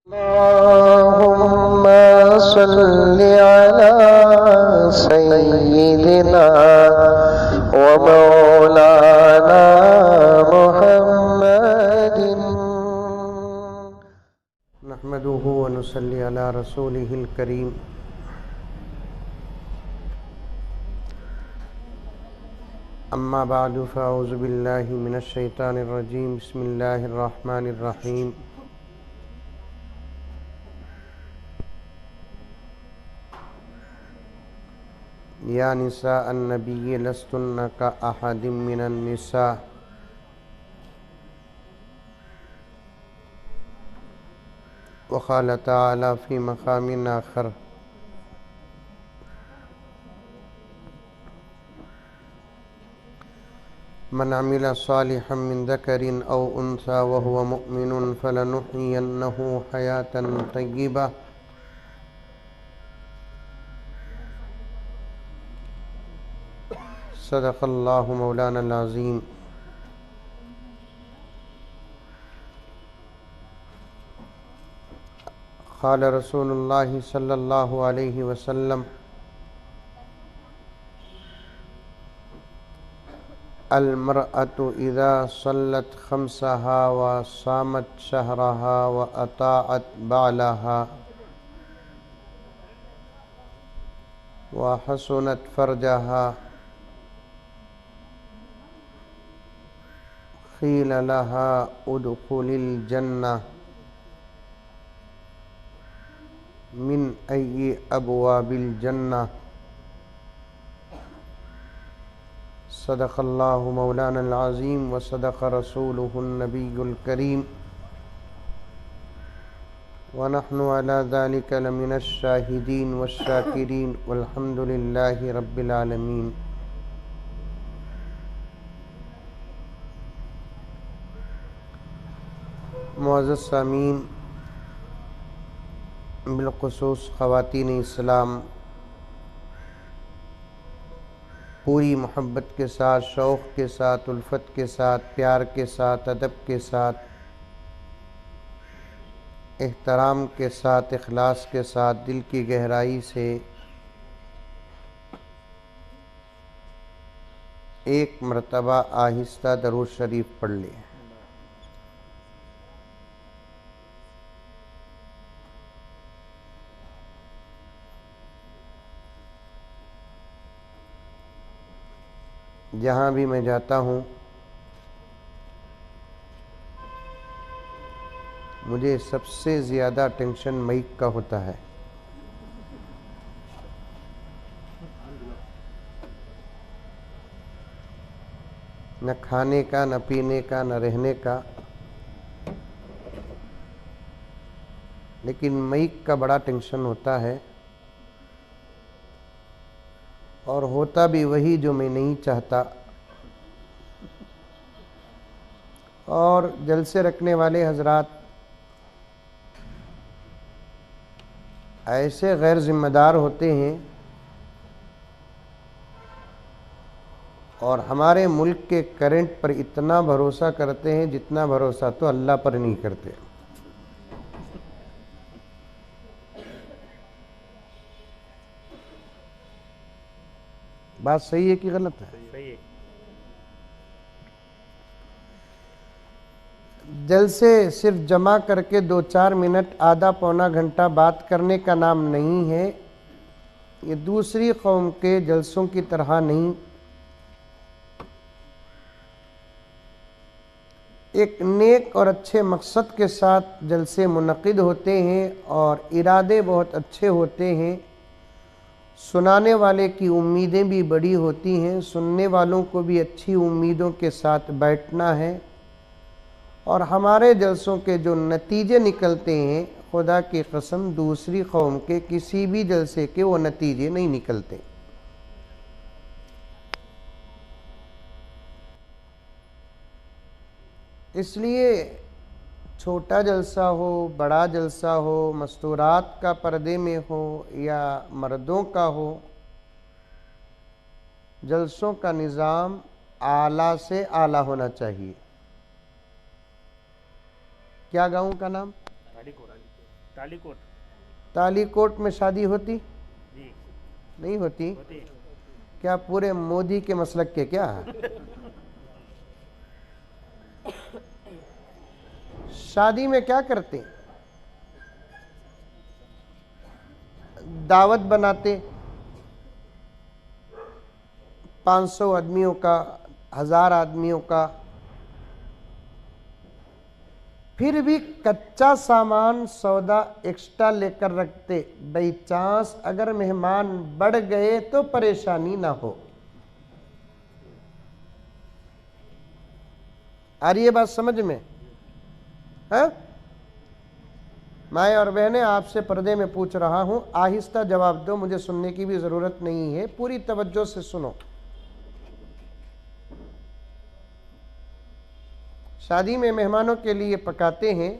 अल्लाहुम्मा सल्लि अला सय्यिदिना व मौलाना मुहम्मदिन नहमदुहु व नुसल्ली अला रसूलिहिल करीम। अम्मा बादु फ़अऊज़ु बिल्लाहि मिनश शैतानिर रजीम। बिस्मिल्लाहिर रहमानिर रहीम। या निसा अन्नबी लस्तुन्ना का अहदिम मिनन निसा वक़ाल तआला फ़ी मक़ामिन आख़र मन अमिल सालिहम मिन ज़करिन औ उन्सा व हुवा मुमिनुन फ़लनुहयिन्नहु हयातन तय्यिबा सदक़ल्लाहु मौलाना अज़ीम। क़ाल रसूलुल्लाहि सल्लल्लाहु अलैहि वसल्लम अल मरअतु इज़ा सल्लत ख़म्सहा व सामत शहरहा व अताअत बालहा व हसनत फ़रजहा क़ील लहा उदख़ुलिल जन्नह मिन अय्यि अबवाबिल जन्नह। सदक़ल्लाहु मौलाना अज़ीम व सदक़ रसूलुहुन नबियुल करीम व नहनु अला ज़ालिका लमिनश शाहिदीन वश्शाकिरीन वल्हम्दुलिल्लाहि रब्बिल आलमीन। मुअज़्ज़ज़ सामीन, बिलख़ुसूस ख़वातीन इस्लाम, पूरी मोहब्बत के साथ, शौक़ के साथ, उल्फ़त के साथ, प्यार के साथ, अदब के साथ, एहतराम के साथ, इख़लास के साथ, दिल की गहराई से एक मरतबा आहिस्ता दरूद शरीफ पढ़ लें। जहाँ भी मैं जाता हूँ मुझे सबसे ज़्यादा टेंशन माइक का होता है। न खाने का, न पीने का, न रहने का, लेकिन माइक का बड़ा टेंशन होता है। और होता भी वही जो मैं नहीं चाहता। और जलसे रखने वाले हजरात ऐसे गैर जिम्मेदार होते हैं और हमारे मुल्क के करंट पर इतना भरोसा करते हैं जितना भरोसा तो अल्लाह पर नहीं करते। बात सही है कि गलत है? सही है। जलसे सिर्फ जमा करके 2-4 मिनट, आधा पौना घंटा बात करने का नाम नहीं है। ये दूसरी कौम के जलसों की तरह नहीं। एक नेक और अच्छे मकसद के साथ जलसे मुनक़िद होते हैं और इरादे बहुत अच्छे होते हैं। सुनाने वाले की उम्मीदें भी बड़ी होती हैं, सुनने वालों को भी अच्छी उम्मीदों के साथ बैठना है। और हमारे जलसों के जो नतीजे निकलते हैं, खुदा की कसम दूसरी कौम के किसी भी जलसे के वो नतीजे नहीं निकलते। इसलिए छोटा जलसा हो, बड़ा जलसा हो, मस्तूरात का पर्दे में हो या मर्दों का हो, जलसों का निज़ाम आला से आला होना चाहिए। क्या गाँव का नाम? राड़ी को राड़ी को। तालीकोट। तालीकोट में शादी होती? जी नहीं होती। होती। क्या पूरे मोदी के मसलक के क्या? शादी में क्या करते? दावत बनाते, 500 आदमियों का, 1000 आदमियों का, फिर भी कच्चा सामान सौदा एक्स्ट्रा लेकर रखते, बाई चांस अगर मेहमान बढ़ गए तो परेशानी ना हो। आ रही है बात समझ में? है माएँ और बहनें, आपसे पर्दे में पूछ रहा हूं, आहिस्ता जवाब दो, मुझे सुनने की भी जरूरत नहीं है, पूरी तवज्जो से सुनो। शादी में मेहमानों के लिए पकाते हैं,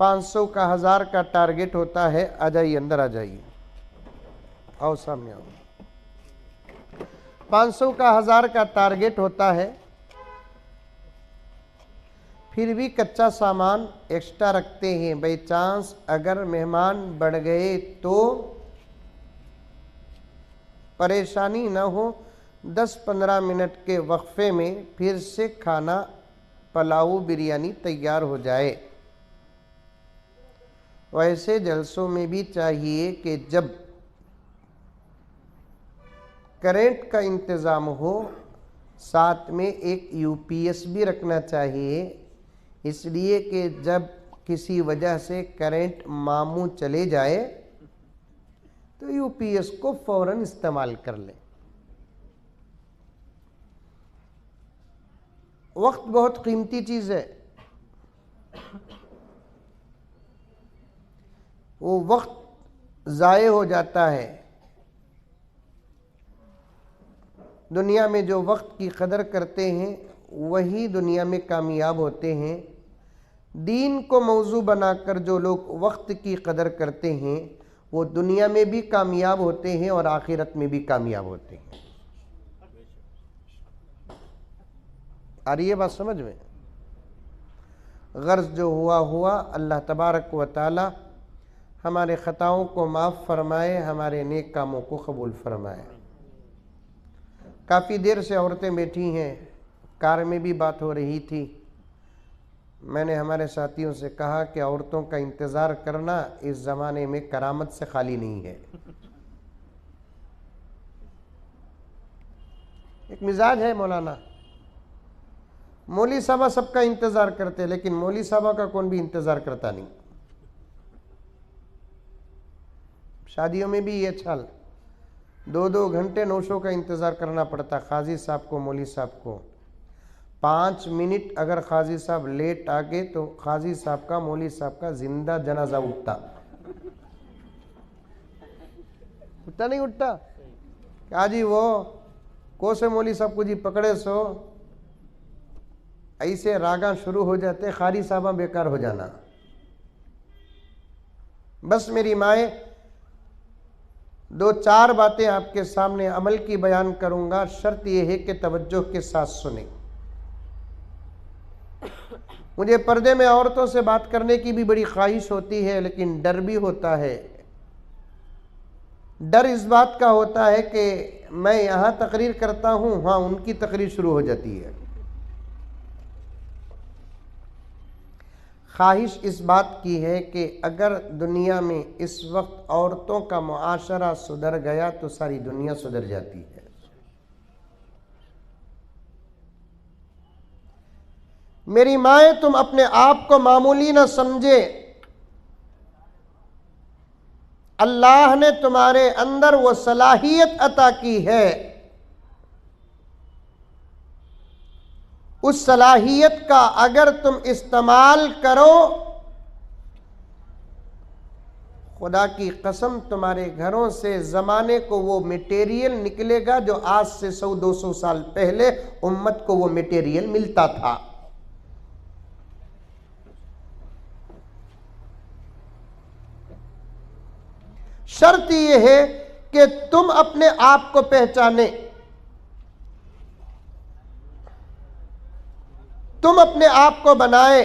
500 का 1000 का टारगेट होता है। आ जाइए, अंदर आ जाइए, आओ सामने आओ। 500 का 1000 का टारगेट होता है, फिर भी कच्चा सामान एक्स्ट्रा रखते हैं, बाई चांस अगर मेहमान बढ़ गए तो परेशानी ना हो। 10-15 मिनट के वक्फे में फिर से खाना, पुलाव बिरयानी तैयार हो जाए। वैसे जलसों में भी चाहिए कि जब करंट का इंतज़ाम हो, साथ में एक यूपीएस भी रखना चाहिए, इसलिए कि जब किसी वजह से करंट मामू चले जाए तो यूपीएस को फौरन इस्तेमाल कर लें। वक्त बहुत कीमती चीज़ है, वो वक्त ज़ाये हो जाता है। दुनिया में जो वक्त की कदर करते हैं वही दुनिया में कामयाब होते हैं। दीन को मौजू बनाकर जो लोग वक्त की कदर करते हैं वो दुनिया में भी कामयाब होते हैं और आखिरत में भी कामयाब होते हैं। आ रही है बात समझ में? गर्ज जो हुआ हुआ, अल्लाह तबारक व ताला हमारे ख़ताओं को माफ़ फरमाए, हमारे नेक कामों को कबूल फरमाए। काफ़ी देर से औरतें बैठी हैं, कार में भी बात हो रही थी। मैंने हमारे साथियों से कहा कि औरतों का इंतज़ार करना इस ज़माने में करामत से खाली नहीं है। एक मिजाज है मौलाना, मौली साहबा सबका इंतज़ार करते, लेकिन मौली साहबा का कौन भी इंतज़ार करता नहीं। शादियों में भी ये छल, 2-2 घंटे नौशों का इंतज़ार करना पड़ता, काजी साहब को, मौली साहब को। 5 मिनट अगर काजी साहब लेट आ गए तो काजी साहब का, मौली साहब का जिंदा जनाजा उठता। उठता नहीं उठता? क्या जी वो कोसे मौली साहब को जी पकड़े सो, ऐसे रागा शुरू हो जाते, खारी साहबा बेकार हो जाना। बस मेरी माए, 2-4 बातें आपके सामने अमल की बयान करूंगा, शर्त यह है कि तवज्जो के साथ सुने। मुझे पर्दे में औरतों से बात करने की भी बड़ी ख्वाहिश होती है, लेकिन डर भी होता है। डर इस बात का होता है कि मैं यहाँ तकरीर करता हूँ, वहाँ उनकी तकरीर शुरू हो जाती है। ख्वाहिश इस बात की है कि अगर दुनिया में इस वक्त औरतों का मुआशरा सुधर गया तो सारी दुनिया सुधर जाती है। मेरी माए, तुम अपने आप को मामूली न समझे, अल्लाह ने तुम्हारे अंदर वो सलाहियत अता की है, उस सलाहियत का अगर तुम इस्तेमाल करो, खुदा की कसम तुम्हारे घरों से ज़माने को वो मटेरियल निकलेगा जो आज से 100-200 साल पहले उम्मत को वो मटेरियल मिलता था। शर्त यह है कि तुम अपने आप को पहचाने, तुम अपने आप को बनाए।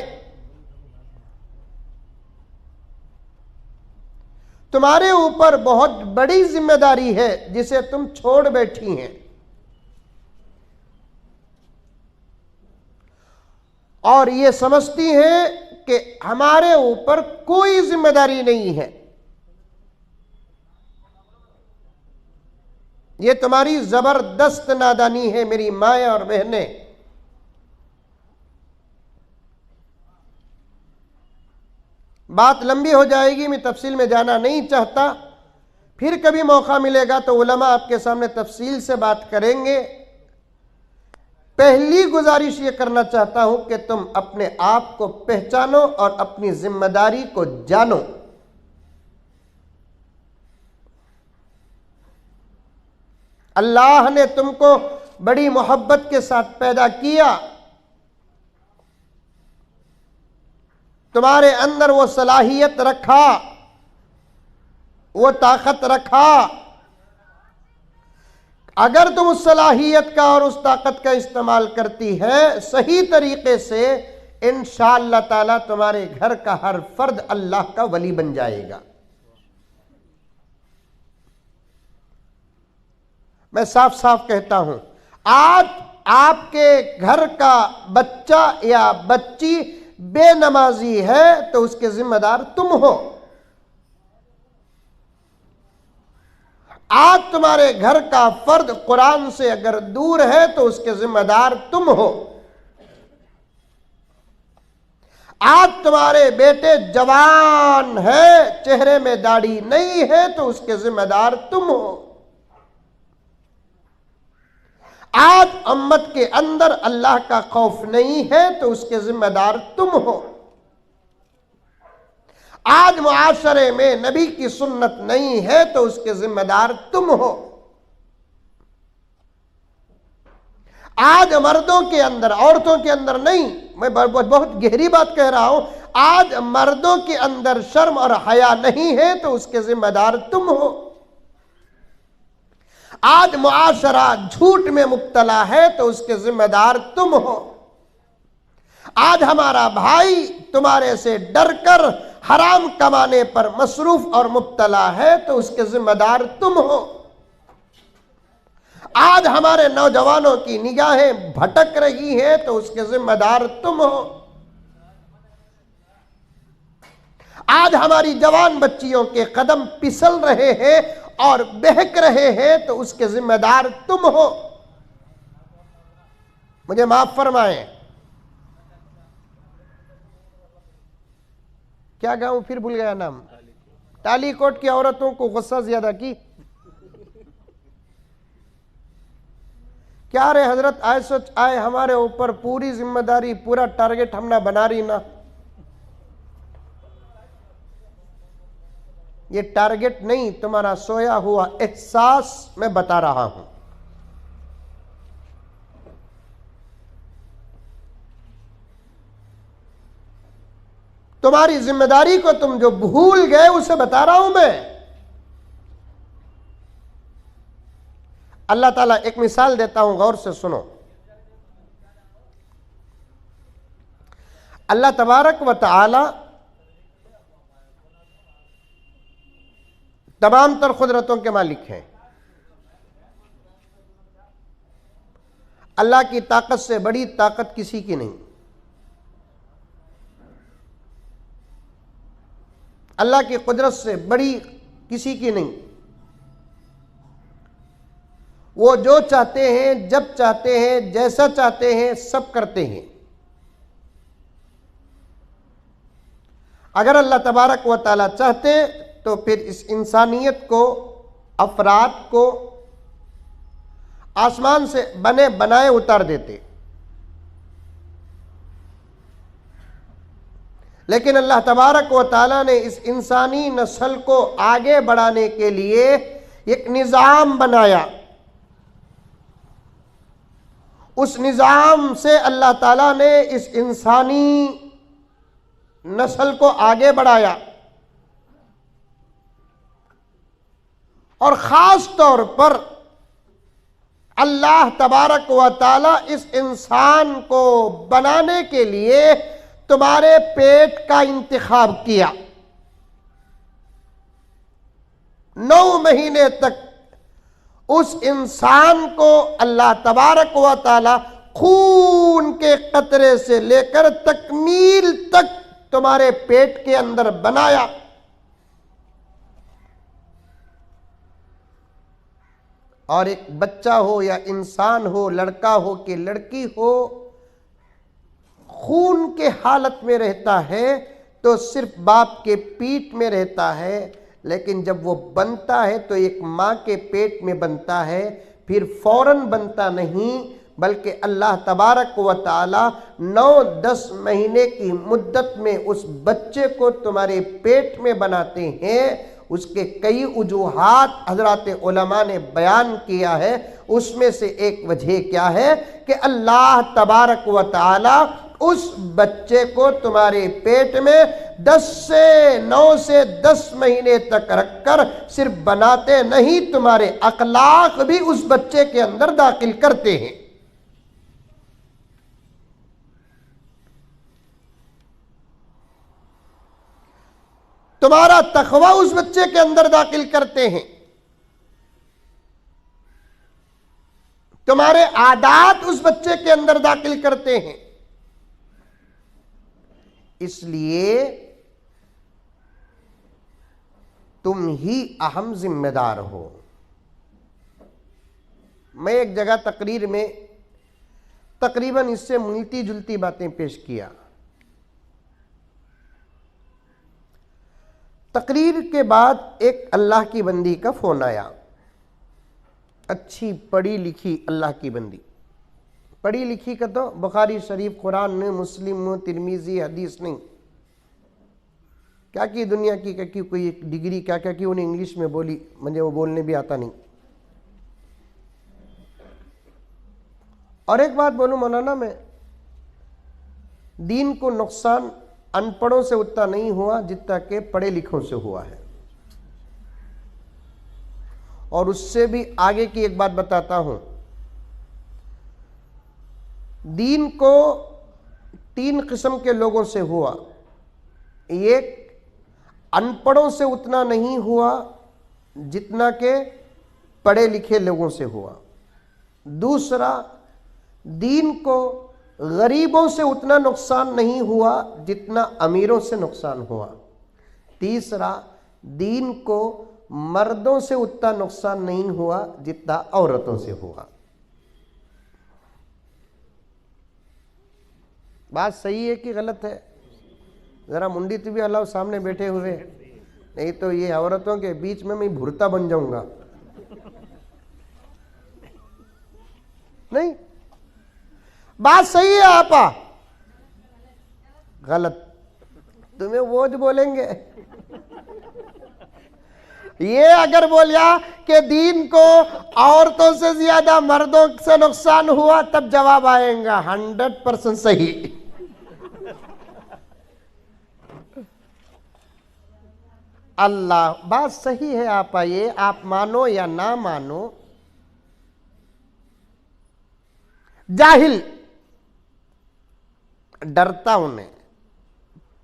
तुम्हारे ऊपर बहुत बड़ी जिम्मेदारी है जिसे तुम छोड़ बैठी हैं, और ये समझती हैं कि हमारे ऊपर कोई जिम्मेदारी नहीं है। ये तुम्हारी जबरदस्त नादानी है मेरी माएं और बहनें। बात लंबी हो जाएगी, मैं तफसील में जाना नहीं चाहता। फिर कभी मौका मिलेगा तो उलमा आपके सामने तफसील से बात करेंगे। पहली गुजारिश ये करना चाहता हूं कि तुम अपने आप को पहचानो और अपनी जिम्मेदारी को जानो। अल्लाह ने तुमको बड़ी मोहब्बत के साथ पैदा किया, तुम्हारे अंदर वो सलाहियत रखा, वो ताकत रखा। अगर तुम उस सलाहियत का और उस ताकत का इस्तेमाल करती है सही तरीके से, इंशाअल्लाह ताला तुम्हारे घर का हर फर्द अल्लाह का वली बन जाएगा। मैं साफ साफ कहता हूं, आज आपके घर का बच्चा या बच्ची बेनमाजी है तो उसके जिम्मेदार तुम हो। आज तुम्हारे घर का फर्द कुरान से अगर दूर है तो उसके जिम्मेदार तुम हो। आज तुम्हारे बेटे जवान है, चेहरे में दाढ़ी नहीं है तो उसके जिम्मेदार तुम हो। आज उम्मत के अंदर अल्लाह का खौफ नहीं है तो उसके जिम्मेदार तुम हो। आज मुआशरे में नबी की सुन्नत नहीं है तो उसके जिम्मेदार तुम हो। आज मर्दों के अंदर, औरतों के अंदर नहीं, मैं बहुत गहरी बात कह रहा हूं, आज मर्दों के अंदर शर्म और हया नहीं है तो उसके जिम्मेदार तुम हो। आज मुआशरा झूठ में मुब्तला है तो उसके जिम्मेदार तुम हो। आज हमारा भाई तुम्हारे से डरकर हराम कमाने पर मसरूफ और मुब्तला है तो उसके जिम्मेदार तुम हो। आज हमारे नौजवानों की निगाहें भटक रही हैं तो उसके जिम्मेदार तुम हो। आज हमारी जवान बच्चियों के कदम फिसल रहे हैं और बहक रहे हैं तो उसके जिम्मेदार तुम हो। मुझे माफ फरमाएं, क्या गाऊं, फिर भूल गया नाम। टालीकोट की औरतों को गुस्सा ज्यादा की। क्या रे हजरत, आए सोच आए हमारे ऊपर पूरी जिम्मेदारी, पूरा टारगेट हम ना बना रही ना। ये टारगेट नहीं, तुम्हारा सोया हुआ एहसास मैं बता रहा हूं। तुम्हारी जिम्मेदारी को तुम जो भूल गए उसे बता रहा हूं मैं। अल्लाह ताला एक मिसाल देता हूं, गौर से सुनो। अल्लाह तबारक व तआला तमाम तर कुदरतों के मालिक हैं। अल्लाह की ताकत से बड़ी ताकत किसी की नहीं। अल्लाह की कुदरत से बड़ी किसी की नहीं। वो जो चाहते हैं, जब चाहते हैं, जैसा चाहते हैं, सब करते हैं। अगर अल्लाह तबारक व तआला चाहते तो फिर इस इंसानियत को, अफराद को आसमान से बने बनाए उतार देते। लेकिन अल्लाह तबारक व तआला ने इस इंसानी नस्ल को आगे बढ़ाने के लिए एक निज़ाम बनाया। उस निज़ाम से अल्लाह ताला ने इस इंसानी नस्ल को आगे बढ़ाया और ख़ास तौर पर अल्लाह तबारक व तआला इस इंसान को बनाने के लिए तुम्हारे पेट का इंतखाब किया। 9 महीने तक उस इंसान को अल्लाह तबारक व तआला खून के कतरे से लेकर तकमील तक तुम्हारे पेट के अंदर बनाया। और एक बच्चा हो या इंसान हो, लड़का हो कि लड़की हो, खून के हालत में रहता है तो सिर्फ बाप के पीठ में रहता है, लेकिन जब वो बनता है तो एक माँ के पेट में बनता है, फिर फौरन बनता नहीं, बल्कि अल्लाह तबारक व तआला 9-10 महीने की मुद्दत में उस बच्चे को तुम्हारे पेट में बनाते हैं। उसके कई वजूहात हजरात उलमा ने बयान किया है। उसमें से एक वजह क्या है कि अल्लाह तबारक व तआला उस बच्चे को तुम्हारे पेट में 9 से 10 महीने तक रखकर सिर्फ बनाते नहीं, तुम्हारे अखलाक भी उस बच्चे के अंदर दाखिल करते हैं। तुम्हारा तकवा उस बच्चे के अंदर दाखिल करते हैं, तुम्हारे आदात उस बच्चे के अंदर दाखिल करते हैं। इसलिए तुम ही अहम जिम्मेदार हो। मैं एक जगह तकरीर में तकरीबन इससे मिलती जुलती बातें पेश किया। तकरीर के बाद एक अल्लाह की बंदी का फोन आया, अच्छी पढ़ी लिखी अल्लाह की बंदी। पढ़ी लिखी का तो बुखारी शरीफ, कुरान में, मुस्लिम में, तिरमिजी हदीस नहीं, क्या की दुनिया की क्या की कोई एक डिग्री क्या क्या की उन्हें इंग्लिश में बोली, मुझे वो बोलने भी आता नहीं। और एक बात बोलूं मौलाना, मैं दीन को नुकसान अनपढ़ों से उतना नहीं हुआ जितना के पढ़े लिखों से हुआ है। और उससे भी आगे की एक बात बताता हूं, दीन को 3 किस्म के लोगों से हुआ। एक, अनपढ़ों से उतना नहीं हुआ जितना के पढ़े लिखे लोगों से हुआ। दूसरा, दीन को गरीबों से उतना नुकसान नहीं हुआ जितना अमीरों से नुकसान हुआ। तीसरा, दीन को मर्दों से उतना नुकसान नहीं हुआ जितना औरतों से हुआ। बात सही है कि गलत है? जरा मुंडी तो भी अल्लाह सामने बैठे हुए, नहीं तो ये औरतों के बीच में मैं भुरता बन जाऊंगा। नहीं, बात सही है आपा, गलत तुम्हें वो जो बोलेंगे। ये अगर बोलिया कि दीन को औरतों से ज्यादा मर्दों से नुकसान हुआ, तब जवाब आएगा 100% सही। अल्लाह, बात सही है आपा, ये आप मानो या ना मानो। जाहिल डरता उन्हें,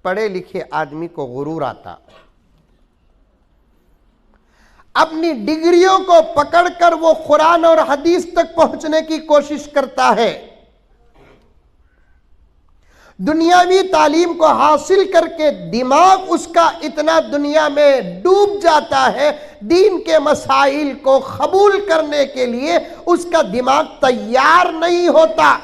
पढ़े लिखे आदमी को गुरूर आता। अपनी डिग्रियों को पकड़कर वो कुरान और हदीस तक पहुंचने की कोशिश करता है। दुनियावी तालीम को हासिल करके दिमाग उसका इतना दुनिया में डूब जाता है, दीन के मसाइल को कबूल करने के लिए उसका दिमाग तैयार नहीं होता।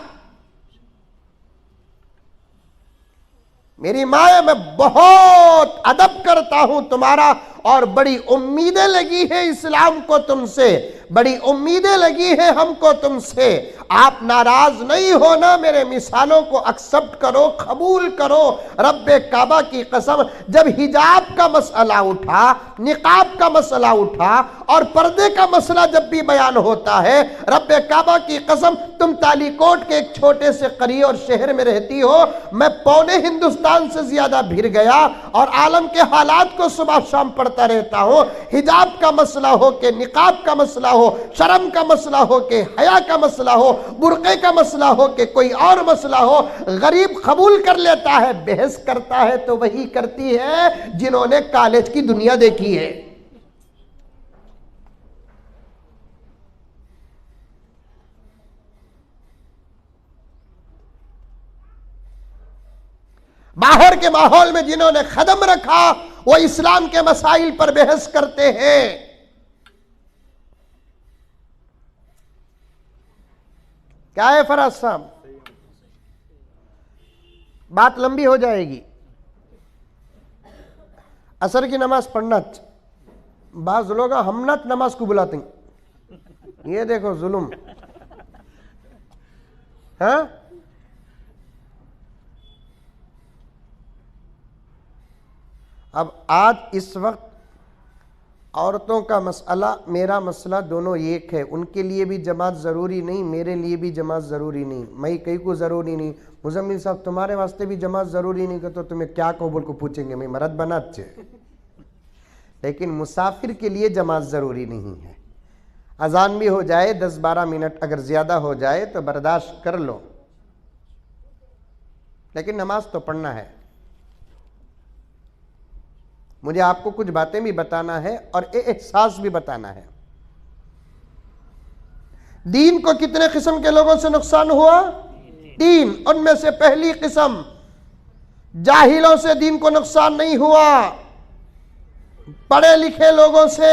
मेरी माए, मैं बहुत अदब करता हूं तुम्हारा, और बड़ी उम्मीदें लगी है इस्लाम को तुमसे, बड़ी उम्मीदें लगी है हमको तुमसे। आप नाराज नहीं होना, मेरे मिसालों को एक्सेप्ट करो, कबूल करो। रब्बे काबा की कसम, जब हिजाब का मसला उठा, निकाब का मसला उठा और पर्दे का मसला जब भी बयान होता है, रब्बे काबा की कसम, तुम तालीकोट के एक छोटे से करी और शहर में रहती हो, मैं पौने हिंदुस्तान से ज्यादा भिड़ गया और आलम के हालात को सुबह शाम पढ़ता रहता हूं। हिजाब का मसला हो के निकाब का मसला हो, शर्म का मसला हो के हया का मसला हो, बुर्के का मसला हो के कोई और मसला हो, गरीब कबूल कर लेता है। बहस करता है तो वही करती है जिन्होंने कॉलेज की दुनिया देखी है। बाहर के माहौल में जिन्होंने कदम रखा वो इस्लाम के मसाइल पर बहस करते हैं। क्या है फराज साहब, बात लंबी हो जाएगी। असर की नमाज पढ़ना, बाज लोग हमनत नमाज को बुलाते हैं, ये देखो जुल्म। हाँ, अब आज इस वक्त औरतों का मसला मेरा मसला दोनों एक है। उनके लिए भी जमात ज़रूरी नहीं, मेरे लिए भी जमात ज़रूरी नहीं, मैं कहीं को ज़रूरी नहीं। मुजम्मिल साहब तुम्हारे वास्ते भी जमात ज़रूरी नहीं, तो तुम्हें क्या कबूल को पूछेंगे, मैं मरद बना अच्छे। लेकिन मुसाफिर के लिए जमात ज़रूरी नहीं है। अजान भी हो जाए 10-12 मिनट अगर ज़्यादा हो जाए तो बर्दाश्त कर लो, लेकिन नमाज तो पढ़ना है। मुझे आपको कुछ बातें भी बताना है और एहसास भी बताना है। दीन को कितने किस्म के लोगों से नुकसान हुआ? 3। उनमें से पहली किस्म, जाहिलों से दीन को नुकसान नहीं हुआ, पढ़े लिखे लोगों से।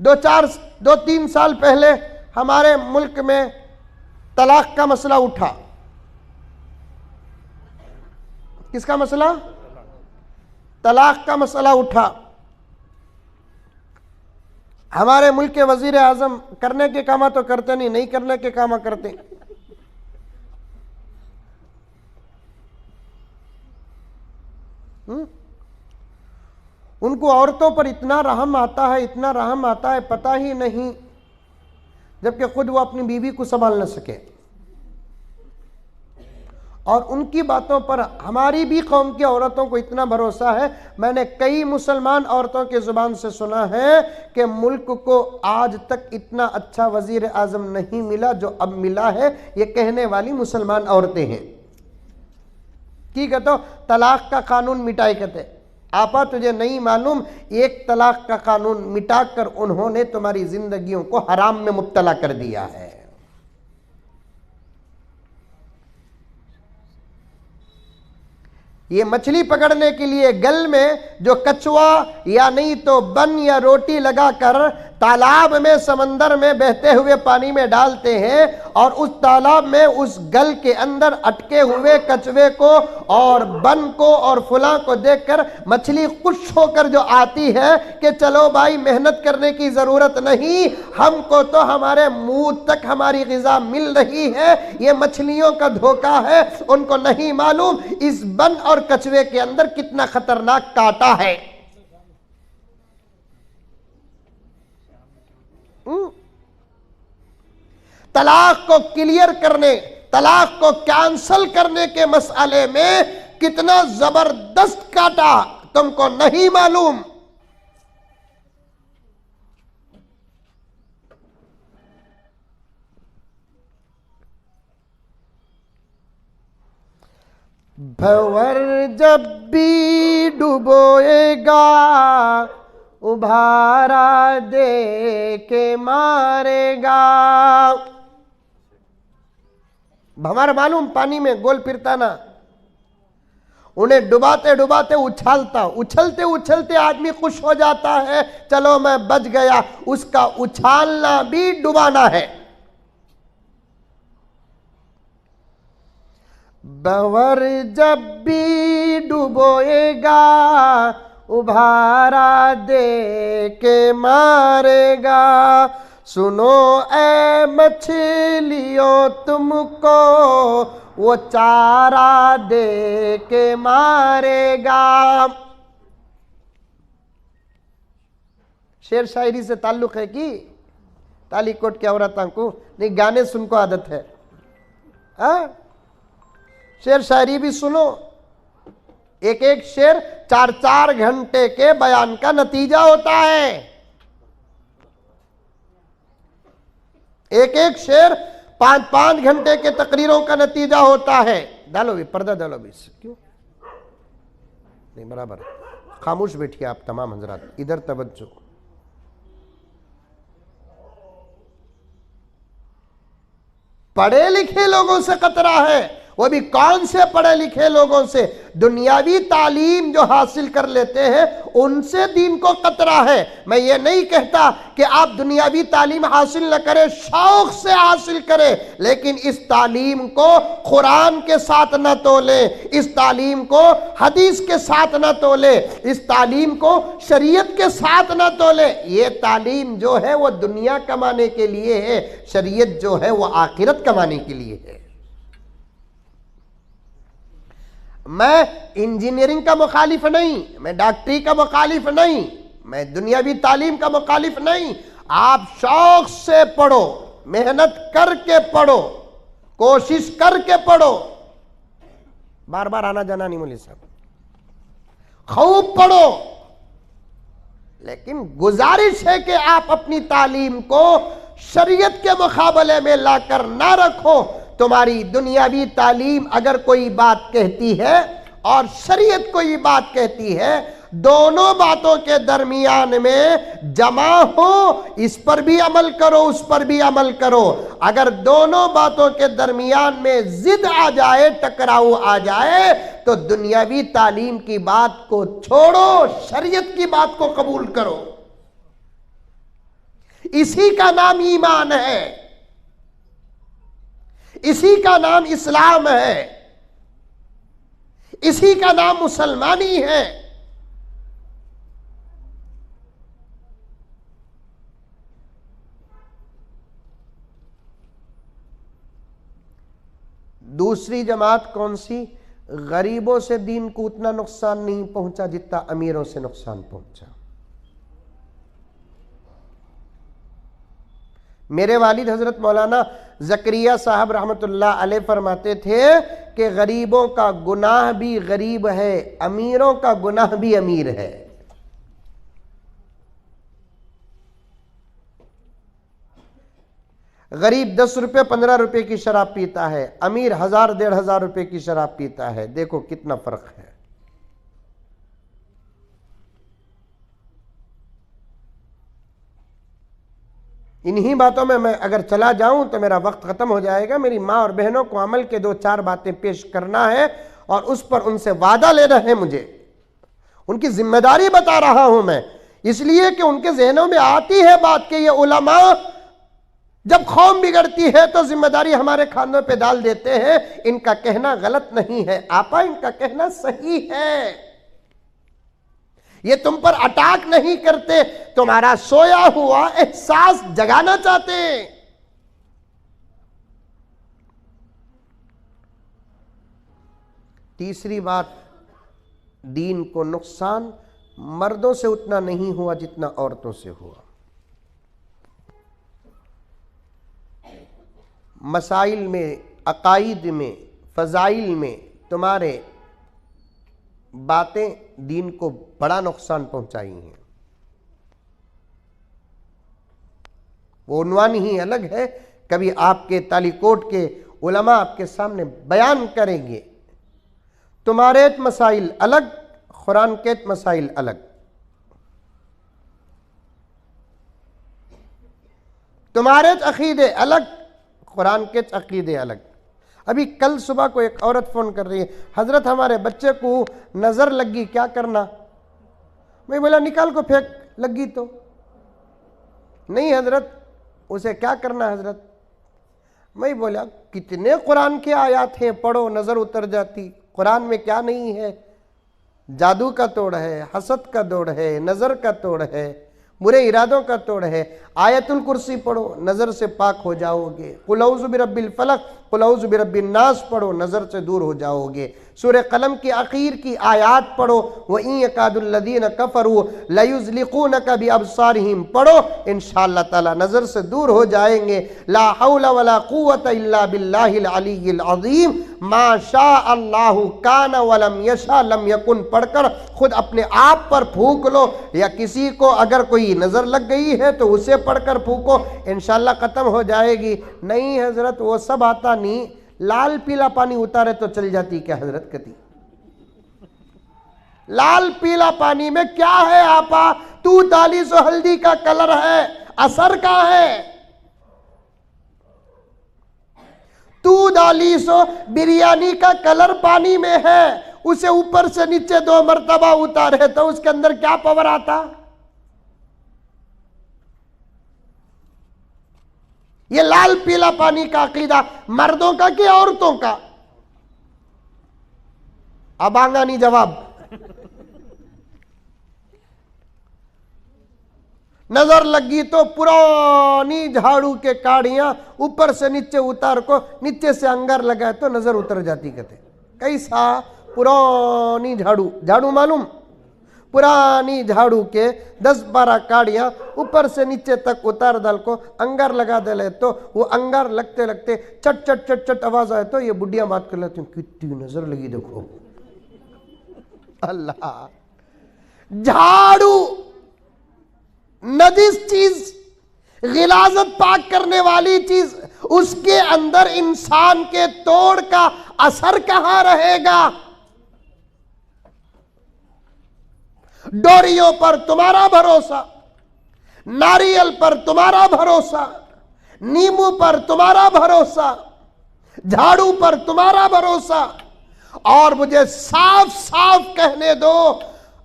2-3 साल पहले हमारे मुल्क में तलाक का मसला उठा। किसका मसला? तलाक का मसला उठा। हमारे मुल्क के वजीर आजम करने के कामा तो करते नहीं, नहीं करने के कामा करते। उनको औरतों पर इतना रहम आता है, इतना रहम आता है, पता ही नहीं, जबकि खुद वो अपनी बीवी को संभाल न सके। और उनकी बातों पर हमारी भी कौम की औरतों को इतना भरोसा है। मैंने कई मुसलमान औरतों के जुबान से सुना है कि मुल्क को आज तक इतना अच्छा वजीर आजम नहीं मिला जो अब मिला है। ये कहने वाली मुसलमान औरतें हैं। की कहते तलाक का कानून मिटाए कहते, आपा तुझे नहीं मालूम, एक तलाक का कानून मिटाकर उन्होंने तुम्हारी जिंदगियों को हराम में मुब्तला कर दिया है। ये मछली पकड़ने के लिए गल में जो कछुआ या नहीं तो बन या रोटी लगाकर तालाब में, समंदर में बहते हुए पानी में डालते हैं, और उस तालाब में उस गल के अंदर अटके हुए कछुए को और बन को और फुला को देखकर मछली खुश होकर जो आती है कि चलो भाई मेहनत करने की जरूरत नहीं, हमको तो हमारे मुंह तक हमारी ग़िज़ा मिल रही है। ये मछलियों का धोखा है, उनको नहीं मालूम इस बन और कछुए के अंदर कितना खतरनाक कांटा है। तलाक को क्लियर करने, तलाक को कैंसल करने के मसले में कितना जबरदस्त काटा तुमको नहीं मालूम। भंवर जब भी डुबोएगा उभारा दे के मारेगा। भंवर मालूम, पानी में गोल फिरता ना, उन्हें डुबाते डुबाते उछालता, उछलते उछलते आदमी खुश हो जाता है, चलो मैं बच गया। उसका उछालना भी डुबाना है। भंवर जब भी डुबोएगा उभारा दे के मारेगा। सुनो ऐ मछलियों तुमको वो चारा दे के मारेगा। शेर शायरी से ताल्लुक है कि तालीकोट की औरतों को नहीं, गाने सुन को आदत है। शेर शायरी भी सुनो। एक एक शेर 4-4 घंटे के बयान का नतीजा होता है। एक एक शेर 5-5 घंटे के तकरीरों का नतीजा होता है। डालो भी पर्दा, डालो भी। क्यों नहीं? बराबर खामोश बैठिए आप तमाम हजरात, इधर तवज्जो। पढ़े लिखे लोगों से खतरा है, वो भी कौन से पढ़े लिखे लोगों से। दुनियावी तालीम जो हासिल कर लेते हैं उनसे दीन को खतरा है। मैं ये नहीं कहता कि आप दुनियावी तालीम हासिल न करें, शौक से हासिल करें, लेकिन इस तालीम को कुरान के साथ न तोले, इस तालीम को हदीस के साथ न तोले, इस तालीम को शरीयत के साथ न तोले। ये तालीम जो है वो दुनिया कमाने के लिए है, शरीयत जो है वो आखिरत कमाने के लिए है। मैं इंजीनियरिंग का मुखालिफ नहीं, मैं डॉक्टरी का मुखालिफ नहीं, मैं दुनियावी तालीम का मुखालिफ नहीं। आप शौक से पढ़ो, मेहनत करके पढ़ो, कोशिश करके पढ़ो, बार बार आना जाना नहीं मौलवी साहब, खूब पढ़ो। लेकिन गुजारिश है कि आप अपनी तालीम को शरीयत के मुकाबले में लाकर ना रखो। तुम्हारी दुनियावी तालीम अगर कोई बात कहती है और शरीयत कोई बात कहती है, दोनों बातों के दरमियान में जमा हो, इस पर भी अमल करो, उस पर भी अमल करो। अगर दोनों बातों के दरमियान में जिद आ जाए, टकराव आ जाए, तो दुनियावी तालीम की बात को छोड़ो, शरीयत की बात को कबूल करो। इसी का नाम ईमान है, इसी का नाम इस्लाम है, इसी का नाम मुसलमानी है। दूसरी जमात कौन सी? गरीबों से दीन को उतना नुकसान नहीं पहुंचा जितना अमीरों से नुकसान पहुंचा। मेरे वालिद हजरत मौलाना ज़करिया साहब रहमतुल्लाह अलैह फरमाते थे कि गरीबों का गुनाह भी गरीब है, अमीरों का गुनाह भी अमीर है। गरीब 10 रुपये 15 रुपये की शराब पीता है, अमीर 1000-1500 रुपये की शराब पीता है। देखो कितना फर्क है। इन्हीं बातों में मैं अगर चला जाऊं तो मेरा वक्त खत्म हो जाएगा। मेरी माँ और बहनों को अमल के 2-4 बातें पेश करना है और उस पर उनसे वादा लेना है। मुझे उनकी जिम्मेदारी बता रहा हूं मैं, इसलिए कि उनके जहनों में आती है बात कि ये उलमा जब कौम बिगड़ती है तो जिम्मेदारी हमारे खानों पे डाल देते हैं। इनका कहना गलत नहीं है आपा, इनका कहना सही है। ये तुम पर अटैक नहीं करते, तुम्हारा सोया हुआ एहसास जगाना चाहते हैं। तीसरी बात, दीन को नुकसान मर्दों से उतना नहीं हुआ जितना औरतों से हुआ। मसाइल में, अकाईद में, फजाइल में तुम्हारे बातें दीन को बड़ा नुकसान पहुंचाई हैं। वो उन्वान ही अलग है। कभी आपके तालीकोट के उलमा आपके सामने बयान करेंगे। तुम्हारे मसाइल अलग, कुरान के मसाइल अलग। तुम्हारे अकीदे अलग, कुरान के अकीदे अलग। अभी कल सुबह को एक औरत फ़ोन कर रही है, हज़रत हमारे बच्चे को नज़र लगी, क्या करना? मैं बोला निकाल को फेंक, लगी तो नहीं हज़रत, उसे क्या करना हज़रत? मैं बोला कितने कुरान के आयात हैं, पढ़ो नज़र उतर जाती। कुरान में क्या नहीं है? जादू का तोड़ है, हसद का दौड़ है, नज़र का तोड़ है, बुरे इरादों का तोड़ है। आयतुल कुर्सी पढ़ो, नज़र से पाक हो जाओगे। कुल औज़ु बिरब्बिल फलक, कुल औज़ु बिरब्बिन नास पढ़ो, नज़र से दूर हो जाओगे। सूरह कलम की आखिर की आयात पढ़ो, व इन यकादुल्लज़ीन कफ़रू लयुज़लिक़ूनका बिअबसारिहिम पढ़ो, इंशाअल्लाह ताला नज़र से दूर हो जाएंगे। ला हौला वला कुव्वता इल्ला बिल्लाहिल अलिय्यिल अज़ीम, मा शा अल्लाहु काना वलम यशा लम यकुन पढ़कर खुद अपने आप पर फूंक लो, या किसी को अगर कोई नज़र लग गई है तो उसे पढ़कर फूंको, इंशाअल्लाह ख़त्म हो जाएगी। नहीं हज़रत वो सब आता नहीं, लाल पीला पानी उतारे तो चल जाती क्या हज़रत? कती लाल पीला पानी में क्या है आपा? तू दालिस हल्दी का कलर है, असर का है। तू डाली सो बिरयानी का कलर पानी में है, उसे ऊपर से नीचे 2 मर्तबा उतारे तो उसके अंदर क्या पावर आता? ये लाल पीला पानी का अकीदा मर्दों का कि औरतों का? अब आंगा नहीं जवाब। नजर लगी तो पुरानी झाड़ू के काढ़ियां ऊपर से नीचे उतार को नीचे से अंगार लगाए तो नजर उतर जाती। कहते कैसा? पुरानी झाड़ू मालूम? पुरानी झाड़ू के 10-12 काढ़ियां ऊपर से नीचे तक उतार डाल को अंगार लगा दे ले तो वो अंगार लगते लगते चट चट चट चट आवाज आए तो ये बुढ़िया बात कर लेती हूँ, कितनी नजर लगी देखो। अल्लाह, झाड़ू नजिस चीज, गिलाजत पाक करने वाली चीज, उसके अंदर इंसान के तोड़ का असर कहां रहेगा? डोरियों पर तुम्हारा भरोसा, नारियल पर तुम्हारा भरोसा, नींबू पर तुम्हारा भरोसा, झाड़ू पर तुम्हारा भरोसा। और मुझे साफ साफ कहने दो,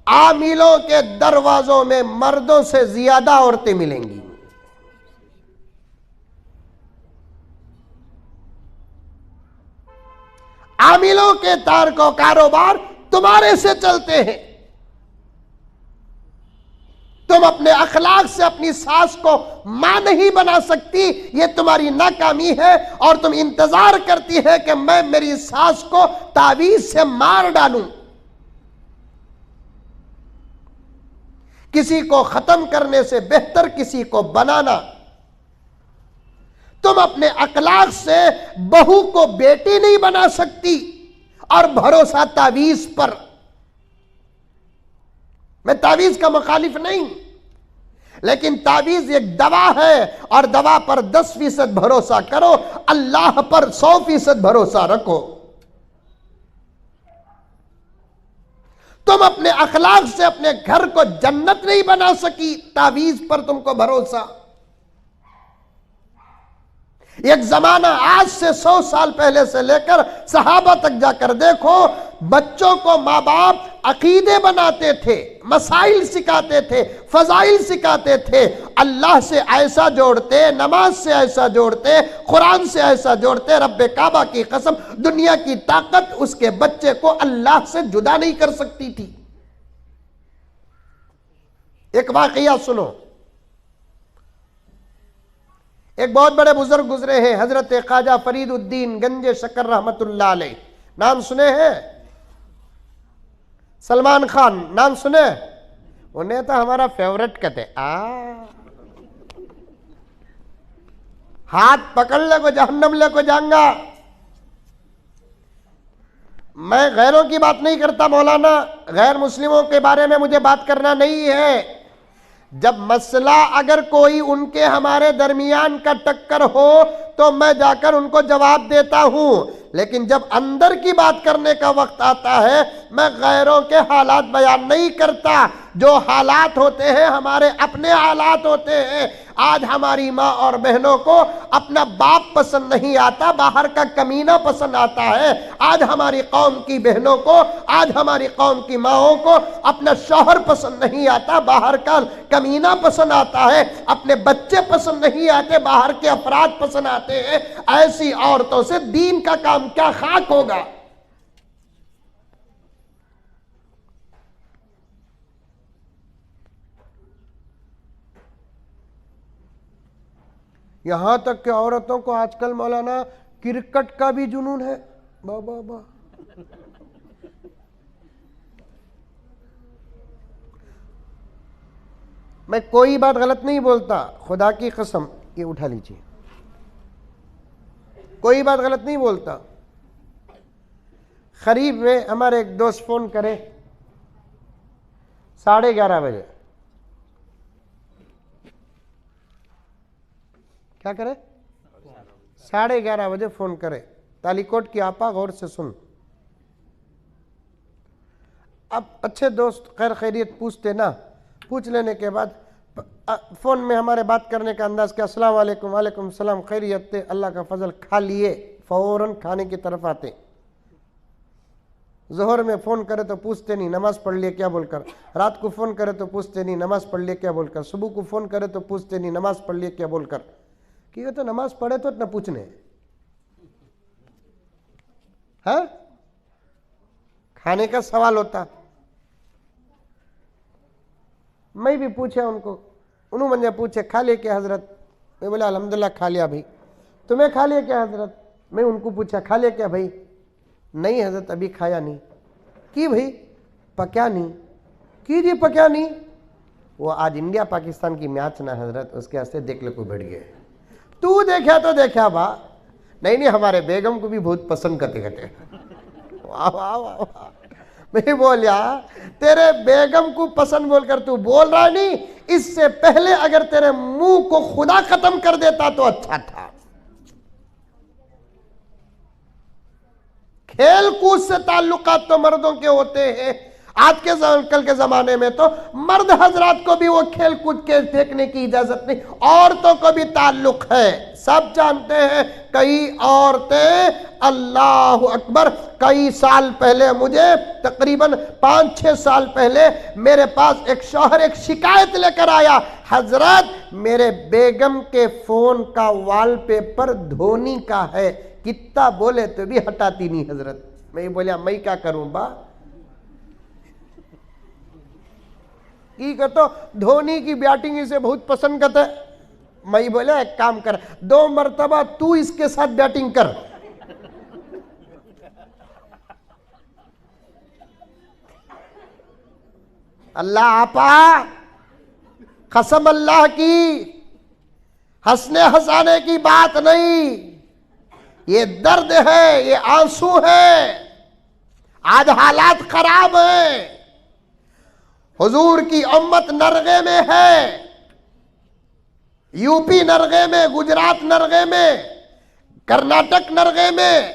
आमिलों के दरवाजों में मर्दों से ज्यादा औरतें मिलेंगी। आमिलों के तार को कारोबार तुम्हारे से चलते हैं। तुम अपने अखलाक से अपनी सास को मां नहीं बना सकती, ये तुम्हारी नाकामी है। और तुम इंतजार करती है कि मैं मेरी सास को तावीज से मार डालूं। किसी को खत्म करने से बेहतर किसी को बनाना। तुम अपने अखलाक से बहू को बेटी नहीं बना सकती और भरोसा तावीज पर। मैं तावीज का मुखालिफ नहीं, लेकिन तावीज एक दवा है और दवा पर 10% भरोसा करो, अल्लाह पर 100% भरोसा रखो। तुम अपने अखलाक से अपने घर को जन्नत नहीं बना सकी, तावीज पर तुमको भरोसा। एक जमाना आज से 100 साल पहले से लेकर सहाबा तक जाकर देखो, बच्चों को माँ बाप अकीदे बनाते थे, मसाइल सिखाते थे, फजाइल सिखाते थे, अल्लाह से ऐसा जोड़ते, नमाज से ऐसा जोड़ते, कुरान से ऐसा जोड़ते। रब्बे काबा की कसम, दुनिया की ताकत उसके बच्चे को अल्लाह से जुदा नहीं कर सकती थी। एक वाकया सुनो। एक बहुत बड़े बुजुर्ग गुजरे हैं, हजरत ख्वाजा फरीदुद्दीन गंजे शकर रहमतुल्लाह अलैह। नाम सुने हैं? सलमान खान नाम सुने? उन्हें तो हमारा फेवरेट कहते। हाथ पकड़ ले को जहन्नम ले को जाऊंगा। मैं गैरों की बात नहीं करता मौलाना, गैर मुस्लिमों के बारे में मुझे बात करना नहीं है। जब मसला अगर कोई उनके हमारे दरमियान का टक्कर हो तो मैं जाकर उनको जवाब देता हूं, लेकिन जब अंदर की बात करने का वक्त आता है मैं गैरों के हालात बयान नहीं करता। जो हालात होते हैं हमारे अपने हालात होते हैं। आज हमारी माँ और बहनों को अपना बाप पसंद नहीं आता, बाहर का कमीना पसंद आता है। आज हमारी कौम की बहनों को, आज हमारी कौम की माँओं को अपना शौहर पसंद नहीं आता, बाहर का कमीना पसंद आता है। अपने बच्चे पसंद नहीं आते, बाहर के अफराद पसंद आते हैं। ऐसी औरतों से दीन का काम क्या खाक होगा। यहां तक कि औरतों को आजकल मौलाना क्रिकेट का भी जुनून है। बाबा मैं कोई बात गलत नहीं बोलता, खुदा की कसम, ये उठा लीजिए, कोई बात गलत नहीं बोलता। करीब में हमारे एक दोस्त फोन करे 11:30 बजे। क्या करे? 11:30 बजे फोन करे। तालीकोट की आपा, गौर से सुन। अब अच्छे दोस्त खैर खैरियत पूछते ना, पूछ लेने के बाद फोन में हमारे बात करने का अंदाज क्या, अस्सलाम वालेकुम, वालेकुम सलाम, खैरियत, अल्लाह का फजल, खा लिए, फौरन खाने की तरफ आते। जोहर में फ़ोन करे तो पूछते नहीं नमाज पढ़ लिए क्या बोलकर, रात को फ़ोन करे तो पूछते नहीं नमाज पढ़ लिए क्या बोलकर, सुबह को फ़ोन करे तो पूछते नहीं नमाज पढ़ लिए क्या बोलकर। कि ये तो नमाज पढ़े तो न पूछने, हाँ खाने का सवाल होता। मैं भी पूछा उनको, उन्होंने मुझे पूछे खा लिए क्या हजरत, मैं बोला अल्हम्दुलिल्लाह खा लिया भाई। तुम्हें खा लिया क्या हजरत, मैं उनको पूछा खा लिया क्या भाई, नहीं हजरत अभी खाया नहीं। कि भाई पक्या नहीं, कि जी पक्या नहीं। वो आज इंडिया पाकिस्तान की मैच ना हजरत, उसके हंसते देख ले को बैठ गए। तू देखा तो देखा बा, नहीं नहीं हमारे बेगम को भी बहुत पसंद करते करते। वाह वाह वाह वाह। मैं बोलिया तेरे बेगम को पसंद बोलकर तू बोल रहा नहीं, इससे पहले अगर तेरे मुंह को खुदा खत्म कर देता तो अच्छा था। खेल कूद से ताल्लुकात तो मर्दों के होते हैं। आज के कल के जमाने में तो मर्द हजरात को भी वो खेल कूद के देखने की इजाजत नहीं, औरतों को भी ताल्लुक है। सब जानते हैं कई औरतें, अल्लाह अकबर, कई साल पहले मुझे तकरीबन 5-6 साल पहले मेरे पास एक शौहर एक शिकायत लेकर आया, हजरत मेरे बेगम के फोन का वॉलपेपर धोनी का है, कितना बोले तो भी हटाती नहीं हजरत। मैं बोलिया मैं क्या करूं बा, की कहतो धोनी की बैटिंग इसे बहुत पसंद करता है। मैं बोले एक काम कर, 2 मरतबा तू इसके साथ बैटिंग कर। अल्लाह आपा कसम अल्लाह की, हंसने हंसाने की बात नहीं, ये दर्द है, ये आंसू है। आज हालात खराब है, हुजूर की उम्मत नरगे में है, यूपी नरगे में, गुजरात नरगे में, कर्नाटक नरगे में।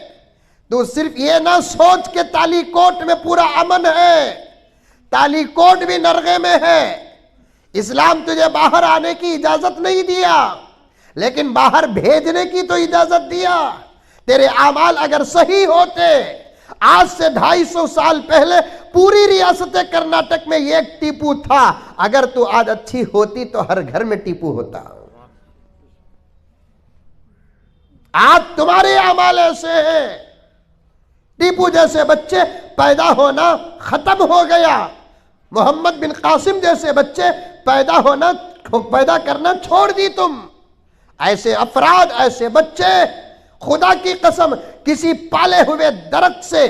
तो सिर्फ ये ना सोच के तालीकोट में पूरा अमन है, तालीकोट भी नरगे में है। इस्लाम तुझे बाहर आने की इजाजत नहीं दिया, लेकिन बाहर भेजने की तो इजाजत दिया। तेरे आमाल अगर सही होते, आज से 250 साल पहले पूरी रियासत कर्नाटक में एक टीपू था, अगर तू आज अच्छी होती तो हर घर में टीपू होता। आज तुम्हारे आमाल ऐसे हैं, टीपू जैसे बच्चे पैदा होना खत्म हो गया, मोहम्मद बिन कासिम जैसे बच्चे पैदा करना छोड़ दी तुम। ऐसे अफराद, ऐसे बच्चे खुदा की कसम किसी पाले हुए दरख्त से,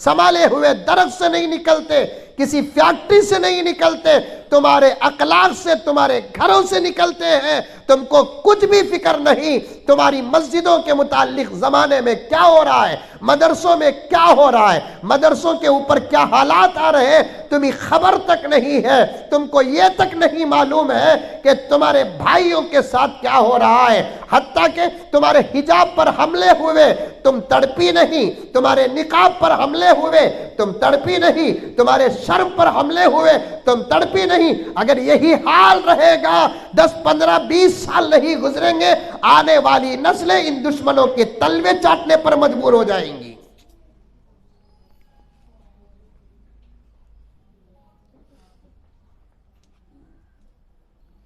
संभाले हुए दरख्त से नहीं निकलते, किसी फैक्ट्री से नहीं निकलते, तुम्हारे अखलाक से, तुम्हारे घरों से निकलते हैं। तुमको कुछ भी फिक्र नहीं तुम्हारी मस्जिदों के मुतालिक जमाने में क्या हो रहा है, मदरसों में क्या हो रहा है, मदरसों के ऊपर क्या हालात आ रहे हैं, तुम्हें खबर तक नहीं है। तुमको ये तक नहीं मालूम है कि तुम्हारे भाइयों के साथ क्या हो रहा है। हत्ता कि तुम्हारे हिजाब पर हमले हुए तुम तड़पी नहीं, तुम्हारे निकाब पर हमले हुए तुम तड़पी नहीं, तुम्हारे शर्म पर हमले हुए तुम तड़पी नहीं। अगर यही हाल रहेगा, 10, 15, 20 साल नहीं गुजरेंगे, आने वाली नस्लें इन दुश्मनों के तलवे चाटने पर मजबूर हो जाएंगी।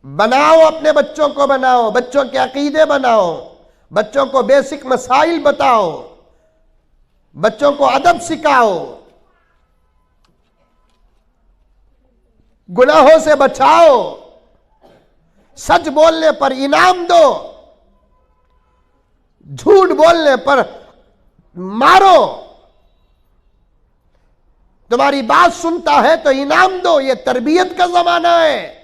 बनाओ, अपने बच्चों को बनाओ, बच्चों के अकीदे बनाओ, बच्चों को बेसिक मसाइल बताओ, बच्चों को अदब सिखाओ, गुनाहों से बचाओ, सच बोलने पर इनाम दो, झूठ बोलने पर मारो। तुम्हारी बात सुनता है तो इनाम दो, यह तरबियत का जमाना है।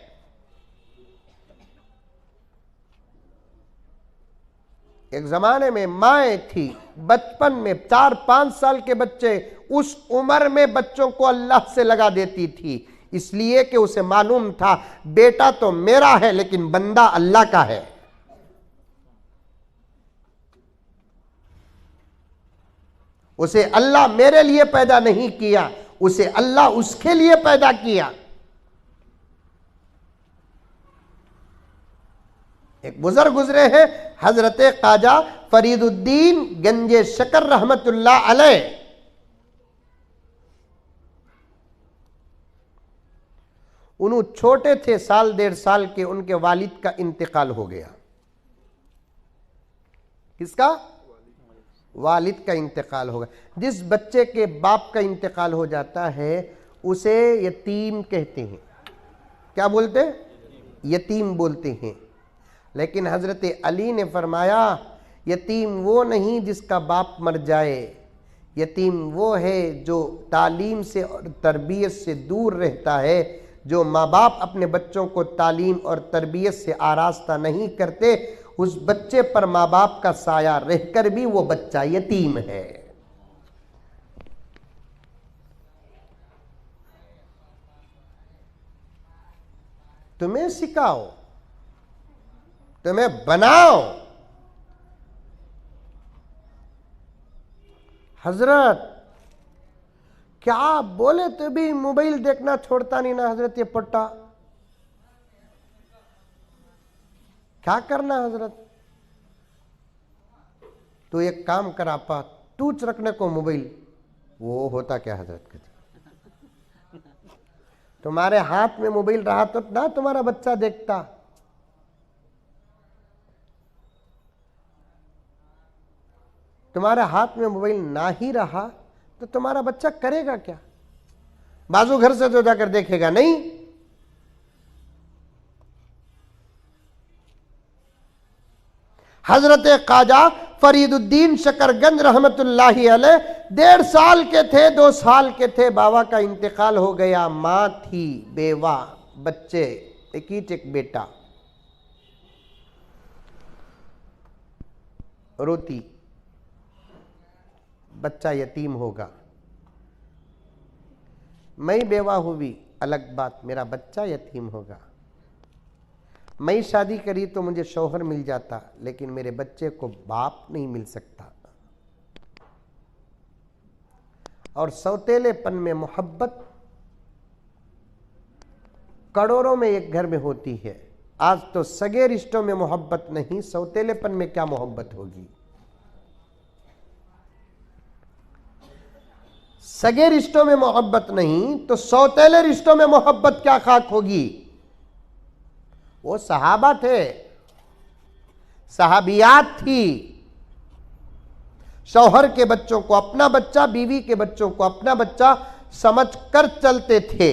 एक जमाने में माएँ थी, बचपन में 4-5 साल के बच्चे, उस उम्र में बच्चों को अल्लाह से लगा देती थी, इसलिए कि उसे मालूम था बेटा तो मेरा है लेकिन बंदा अल्लाह का है। उसे अल्लाह मेरे लिए पैदा नहीं किया, उसे अल्लाह उसके लिए पैदा किया। एक बुजुर्ग गुजरे हैं हजरत ख्वाजा फरीदुद्दीन गंजे शकर रहमतुल्लाह अलैह। उन्हों छोटे थे, साल 1.5 साल के, उनके वालिद का इंतकाल हो गया। किसका? वालिद का इंतकाल हो गया। जिस बच्चे के बाप का इंतकाल हो जाता है उसे यतीम कहते हैं। क्या बोलते हैं? यतीम बोलते हैं। लेकिन हजरत अली ने फरमाया यतीम वो नहीं जिसका बाप मर जाए, यतीम वो है जो तालीम से और तरबियत से दूर रहता है। जो माँ बाप अपने बच्चों को तालीम और तरबियत से आरास्ता नहीं करते, उस बच्चे पर माँ बाप का साया रहकर भी वो बच्चा यतीम है। तुम्हें सिखाओ, तुम्हें बनाओ। हजरत क्या बोले तो भी मोबाइल देखना छोड़ता नहीं ना हजरत, ये पट्टा क्या करना हजरत? तो एक काम कर आपा, टूच रखने को मोबाइल। वो होता क्या हजरत? तुम्हारे हाथ में मोबाइल रहा तो ना तुम्हारा बच्चा देखता। तुम्हारे हाथ में मोबाइल ना ही रहा तो तुम्हारा बच्चा करेगा क्या? बाजू घर से तो जाकर देखेगा नहीं। हजरत ख्वाजा फरीदुद्दीन शकरगंज रहमतुल्लाहि अलैह 1.5 साल के थे, 2 साल के थे, बाबा का इंतकाल हो गया। मां थी बेवा, बच्चे एक बेटा। रोती, बच्चा यतीम होगा। मैं बेवा हुई अलग बात, मेरा बच्चा यतीम होगा। मैं शादी करी तो मुझे शौहर मिल जाता, लेकिन मेरे बच्चे को बाप नहीं मिल सकता। और सौतेलेपन में मोहब्बत करोड़ों में एक घर में होती है। आज तो सगे रिश्तों में मोहब्बत नहीं, सौतेलेपन में क्या मोहब्बत होगी? सगे रिश्तों में मोहब्बत नहीं तो सौतेले रिश्तों में मोहब्बत क्या खाक होगी? वो सहाबा थे, सहाबियात थी। शौहर के बच्चों को अपना बच्चा, बीवी के बच्चों को अपना बच्चा समझकर चलते थे।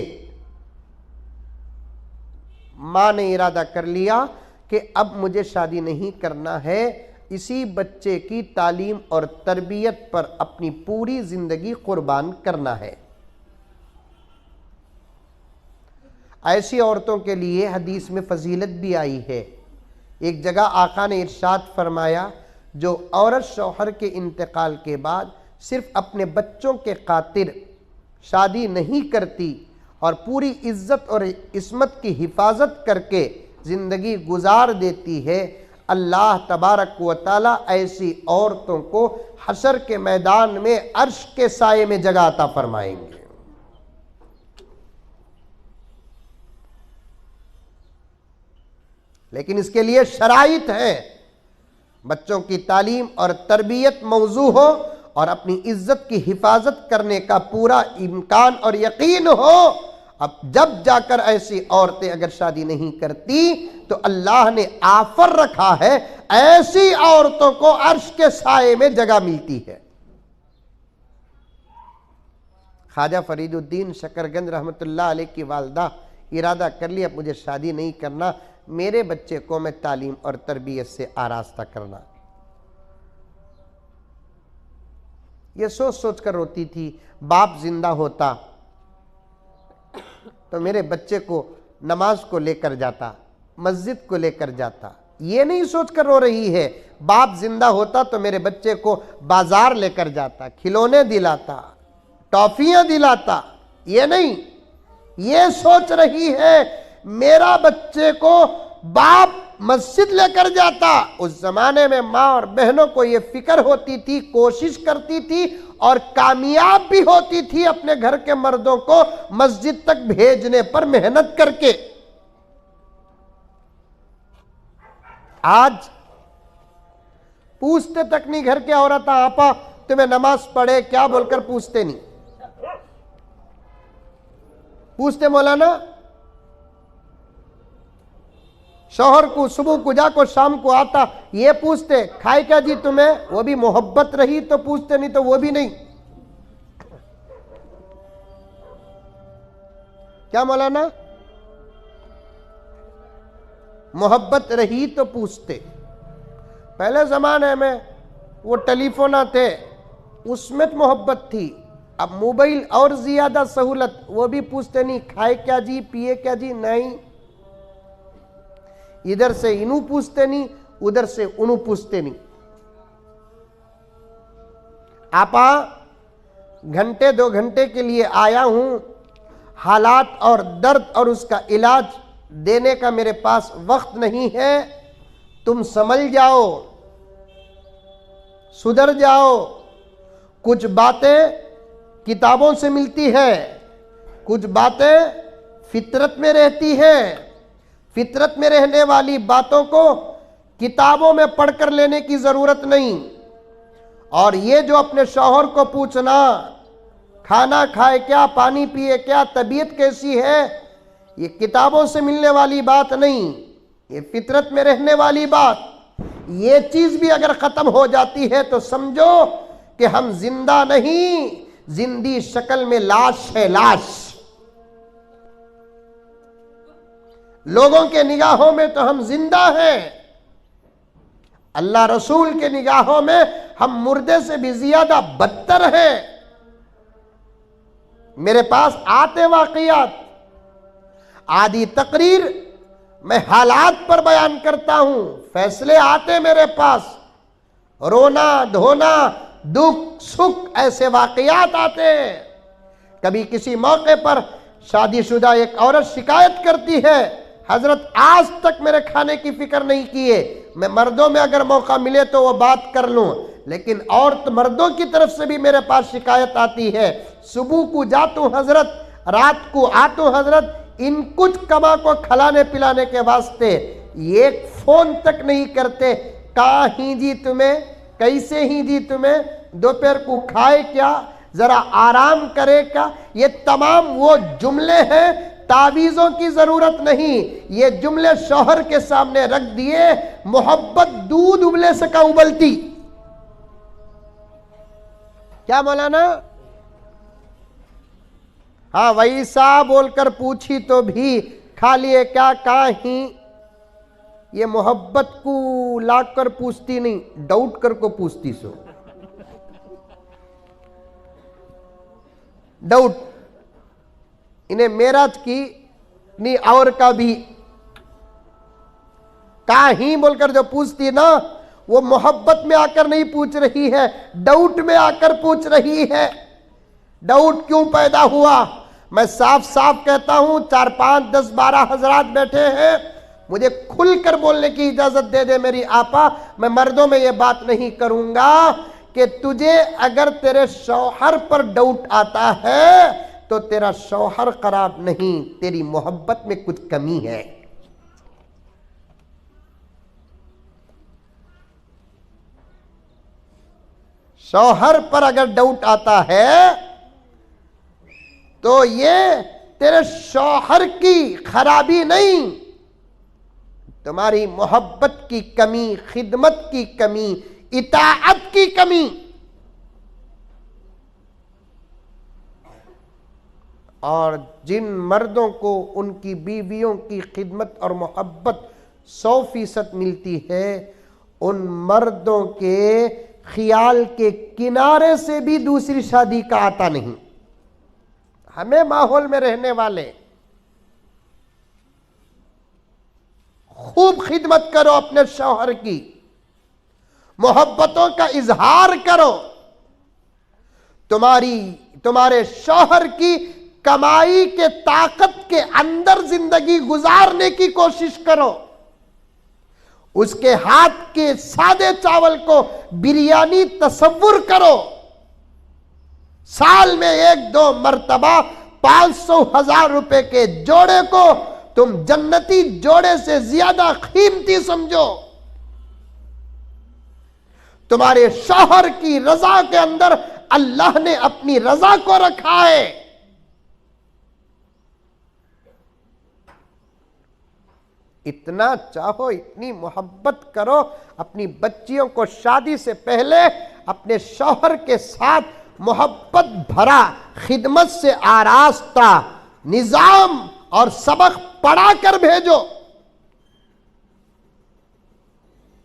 मां ने इरादा कर लिया कि अब मुझे शादी नहीं करना है, इसी बच्चे की तालीम और तरबियत पर अपनी पूरी जिंदगी कुर्बान करना है। ऐसी औरतों के लिए हदीस में फजीलत भी आई है। एक जगह आका ने इरशाद फरमाया, जो औरत शौहर के इंतकाल के बाद सिर्फ अपने बच्चों के खातिर शादी नहीं करती और पूरी इज्जत और इस्मत की हिफाजत करके ज़िंदगी गुजार देती है, अल्लाह तबारक व तआला ऐसी औरतों को हशर के मैदान में अर्श के साये में जगह अता फरमाएंगे। लेकिन इसके लिए शराइत है, बच्चों की तालीम और तरबियत मौजू हो और अपनी इज्जत की हिफाजत करने का पूरा इम्कान और यकीन हो। अब जब जाकर ऐसी औरतें अगर शादी नहीं करती तो अल्लाह ने आफर रखा है, ऐसी औरतों को अर्श के साये में जगह मिलती है। ख्वाजा फरीदुद्दीन शकरगंज रहमतुल्लाह अलैह की वालदा इरादा कर लिया, अब मुझे शादी नहीं करना, मेरे बच्चे को मैं तालीम और तरबियत से आरास्ता करना। ये सोच सोच कर रोती थी, बाप जिंदा होता तो मेरे बच्चे को नमाज को लेकर जाता, मस्जिद को लेकर जाता। ये नहीं सोच कर रो रही है, बाप जिंदा होता तो मेरे बच्चे को बाजार लेकर जाता, खिलौने दिलाता, टॉफियां दिलाता। ये नहीं, ये सोच रही है मेरा बच्चे को बाप मस्जिद लेकर जाता। उस जमाने में माँ और बहनों को यह फिक्र होती थी, कोशिश करती थी और कामयाब भी होती थी अपने घर के मर्दों को मस्जिद तक भेजने पर मेहनत करके। आज पूछते तक नहीं घर के औरत, आपा तुम्हें नमाज पढ़े क्या बोलकर पूछते नहीं। पूछते मौलाना शौहर को सुबह को जाको शाम को आता, ये पूछते खाए क्या जी तुम्हें, वो भी मोहब्बत रही तो पूछते, नहीं तो वो भी नहीं। क्या मौलाना, मोहब्बत रही तो पूछते। पहले जमाने में वो टेलीफोन थे, उसमें तो मोहब्बत थी। अब मोबाइल और ज्यादा सहूलत, वो भी पूछते नहीं खाए क्या जी पिए क्या जी, नहीं। इधर से इनू पूछते नहीं, उधर से उनू पूछते नहीं। आपा घंटे 2 घंटे के लिए आया हूं, हालात और दर्द और उसका इलाज देने का मेरे पास वक्त नहीं है, तुम समझ जाओ, सुधर जाओ। कुछ बातें किताबों से मिलती है, कुछ बातें फितरत में रहती हैं। फितरत में रहने वाली बातों को किताबों में पढ़कर लेने की जरूरत नहीं। और ये जो अपने शौहर को पूछना खाना खाए क्या, पानी पिए क्या, तबीयत कैसी है, ये किताबों से मिलने वाली बात नहीं, ये फितरत में रहने वाली बात। ये चीज भी अगर खत्म हो जाती है तो समझो कि हम जिंदा नहीं, जिंदी शक्ल में लाश है, लाश। लोगों के निगाहों में तो हम जिंदा हैं, अल्लाह रसूल के निगाहों में हम मुर्दे से भी ज्यादा बदतर हैं। मेरे पास आते वाकयात, आदि तकरीर मैं हालात पर बयान करता हूं, फैसले आते मेरे पास, रोना धोना दुख सुख ऐसे वाकयात आते हैं। कभी किसी मौके पर शादीशुदा एक औरत शिकायत करती है, हजरत आज तक मेरे खाने की फिक्र नहीं किए, मैं मर्दों में अगर मौका मिले तो वो बात कर लूं, लेकिन औरत मर्दों की तरफ से भी मेरे पास शिकायत आती है, सुबह को जातू हजरत, रात को आतू हजरत, इन कुछ कमा को खिलाने पिलाने के वास्ते एक फोन तक नहीं करते, कहाँ ही जी तुम्हें, कैसे ही जी तुम्हें, दोपहर को खाए क्या, जरा आराम करे क्या। ये तमाम वो जुमले हैं, तावीज़ों की जरूरत नहीं, ये जुमले शौहर के सामने रख दिए, मोहब्बत दूध उबले से का उबलती। क्या मौलाना, हाँ वैसा बोलकर पूछी तो भी खा लिए क्या, कहाँ ही। ये मोहब्बत को लाग कर पूछती नहीं, डाउट कर को पूछती। सो डाउट इन्हें मेराज की नहीं और का भी कहाँ ही बोलकर जो पूछती ना, वो मोहब्बत में आकर नहीं पूछ रही है, डाउट में आकर पूछ रही है। डाउट क्यों पैदा हुआ, मैं साफ साफ कहता हूं, 4 5 10 12 हजरात बैठे हैं, मुझे खुलकर बोलने की इजाजत दे दे मेरी आपा। मैं मर्दों में ये बात नहीं करूंगा कि तुझे अगर तेरे शौहर पर डाउट आता है तो तेरा शौहर खराब नहीं, तेरी मोहब्बत में कुछ कमी है। शौहर पर अगर डाउट आता है तो ये तेरे शौहर की खराबी नहीं, तुम्हारी मोहब्बत की कमी, खिदमत की कमी, इताअत की कमी। और जिन मर्दों को उनकी बीवियों की खिदमत और मोहब्बत 100% मिलती है, उन मर्दों के ख्याल के किनारे से भी दूसरी शादी का आता नहीं। हमें माहौल में रहने वाले खूब खिदमत करो, अपने शौहर की मोहब्बतों का इजहार करो, तुम्हारे शौहर की कमाई के ताकत के अंदर जिंदगी गुजारने की कोशिश करो। उसके हाथ के सादे चावल को बिरयानी तसव्वुर करो। साल में 1-2 मर्तबा 500,000 रुपए के जोड़े को तुम जन्नती जोड़े से ज्यादा कीमती समझो। तुम्हारे शौहर की रजा के अंदर अल्लाह ने अपनी रजा को रखा है। इतना चाहो, इतनी मोहब्बत करो, अपनी बच्चियों को शादी से पहले अपने शौहर के साथ मोहब्बत भरा, खिदमत से आरास्ता निजाम और सबक पढ़ा कर भेजो।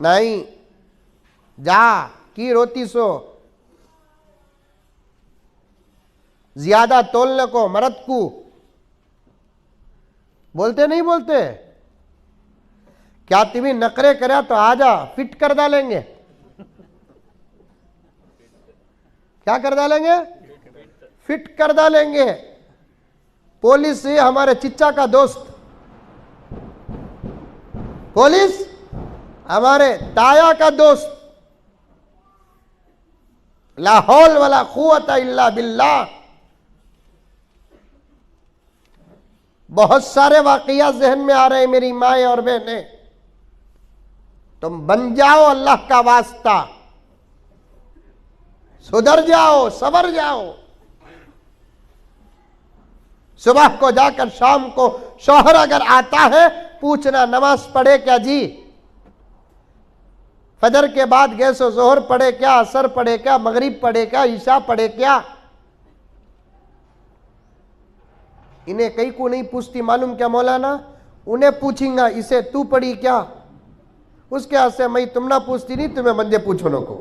नहीं जा की रोती सो, ज्यादा तोलने को मर्द को बोलते नहीं बोलते? क्या तुम्हें नखरे करे तो आजा, फिट कर डालेंगे। क्या कर डालेंगे? फिट कर डालेंगे। पुलिस से हमारे चिच्चा का दोस्त, पुलिस हमारे ताया का दोस्त, ला हौल वला कुव्वता इल्ला बिल्लाह। बहुत सारे वाकया जहन में आ रहे हैं मेरी माए और बहने। तुम बन जाओ अल्लाह का वास्ता, सुधर जाओ, सबर जाओ। सुबह को जाकर शाम को शौहर अगर आता है पूछना नमाज पढ़े क्या जी, फजर के बाद गए सो जोहर पढ़े क्या, असर पढ़े क्या, मगरिब पढ़े क्या, ईशा पढ़े क्या। इन्हें कई को नहीं पूछती मालूम क्या मौलाना, उन्हें पूछेंगा इसे तू पढ़ी क्या, उसके हाथ से मैं तुम ना पूछती नहीं, तुम्हें बंदे पूछो नो को।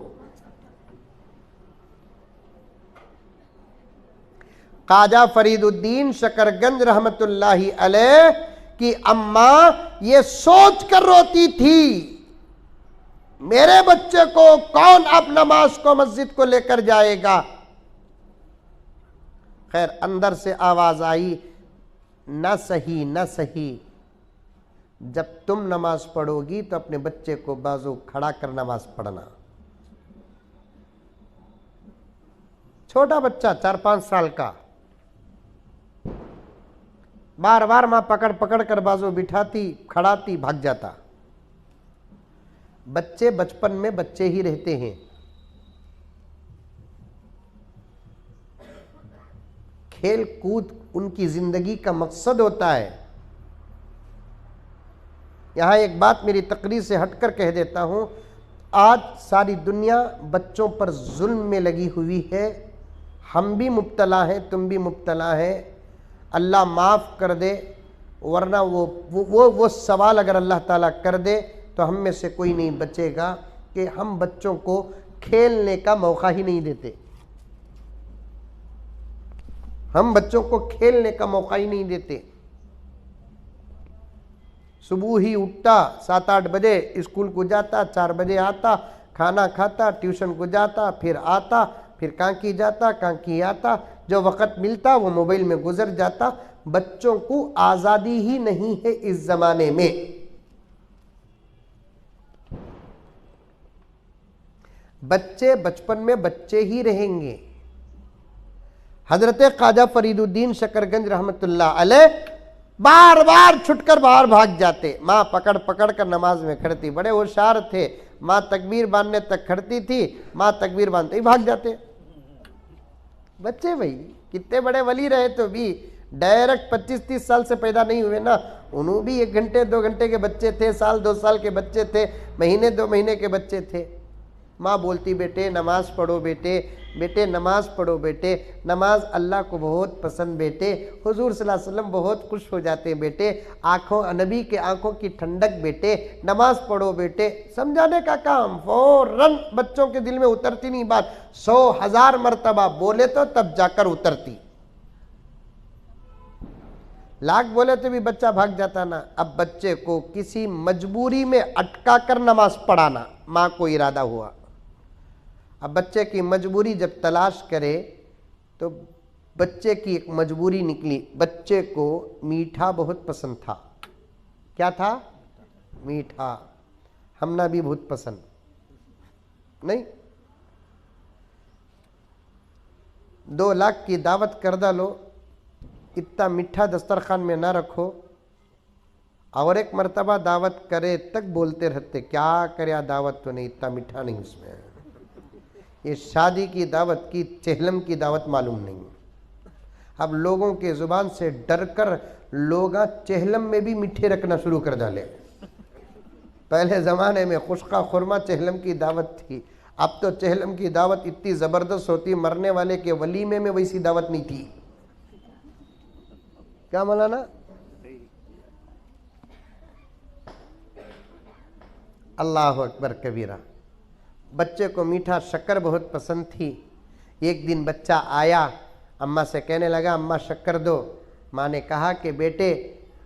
ख्वाजा फरीदुद्दीन शकरगंज रहमतुल्लाही अलैह की अम्मा ये सोच कर रोती थी, मेरे बच्चे को कौन अब नमाज को मस्जिद को लेकर जाएगा। खैर अंदर से आवाज आई, न सही न सही, जब तुम नमाज पढ़ोगी तो अपने बच्चे को बाजू खड़ा कर नमाज पढ़ना। छोटा बच्चा 4-5 साल का, बार बार मां पकड़ पकड़ कर बाजू बिठाती, खड़ाती, भाग जाता। बच्चे बचपन में बच्चे ही रहते हैं। खेल कूद उनकी जिंदगी का मकसद होता है। यहां एक बात मेरी तकरीर से हटकर कह देता हूं, आज सारी दुनिया बच्चों पर जुल्म में लगी हुई है। हम भी मुब्तला हैं, तुम भी मुब्तला हैं। अल्लाह माफ़ कर दे, वरना वो सवाल अगर अल्लाह ताला कर दे तो हम में से कोई नहीं बचेगा कि हम बच्चों को खेलने का मौका ही नहीं देते। हम बच्चों को खेलने का मौका ही नहीं देते। सुबह ही उठता, 7-8 बजे स्कूल को जाता, 4 बजे आता, खाना खाता, ट्यूशन को जाता, फिर आता, फिर कांकी जाता, कांकी आता, जो वक़्त मिलता वो मोबाइल में गुजर जाता। बच्चों को आज़ादी ही नहीं है इस ज़माने में। बच्चे बचपन में बच्चे ही रहेंगे। हजरत ख्वाजा फरीदुद्दीन शकरगंज रहमतुल्लाह अलैह बार बार छुटकर बाहर भाग जाते। माँ पकड़ पकड़ कर नमाज में खड़ती, बड़े होशियार थे। माँ तकबीर बांधने तक खड़ती थी, माँ तकबीर बांधते ही भाग जाते। बच्चे भाई कितने बड़े वली रहे तो भी डायरेक्ट 25-30 साल से पैदा नहीं हुए ना। उन्होंने भी 1 घंटे 2 घंटे के बच्चे थे, साल 2 साल के बच्चे थे, महीने 2 महीने के बच्चे थे। माँ बोलती बेटे नमाज पढ़ो, बेटे बेटे नमाज पढ़ो, बेटे नमाज अल्लाह को बहुत पसंद, बेटे हुजूर सल्लल्लाहु अलैहि वसल्लम बहुत खुश हो जाते हैं, बेटे आँखों नबी के आँखों की ठंडक, बेटे नमाज पढ़ो बेटे। समझाने का काम फौरन बच्चों के दिल में उतरती नहीं बात, 100,000 मरतबा बोले तो तब जाकर उतरती। लाख बोले तो भी बच्चा भाग जाता ना। अब बच्चे को किसी मजबूरी में अटका कर नमाज पढ़ाना, माँ को इरादा हुआ। अब बच्चे की मजबूरी जब तलाश करे तो बच्चे की एक मजबूरी निकली। बच्चे को मीठा बहुत पसंद था। क्या था? मीठा। हमना भी बहुत पसंद नहीं। 2 लाख की दावत कर डालो, इतना मीठा दस्तरखान में ना रखो। और एक मर्तबा दावत करे तक बोलते रहते क्या करे दावत तो नहीं, इतना मीठा नहीं उसमें। ये शादी की दावत की चेहलम की दावत मालूम नहीं। अब लोगों के ज़ुबान से डर कर लोग चेहलम में भी मीठे रखना शुरू कर डाले। पहले ज़माने में खुशका खुरमा चेहलम की दावत थी, अब तो चेहलम की दावत इतनी ज़बरदस्त होती, मरने वाले के वलीमे में वैसी दावत नहीं थी। क्या मौलाना? अल्लाह अकबर कबीरा। बच्चे को मीठा शक्कर बहुत पसंद थी। एक दिन बच्चा आया, अम्मा से कहने लगा अम्मा शक्कर दो। माँ ने कहा कि बेटे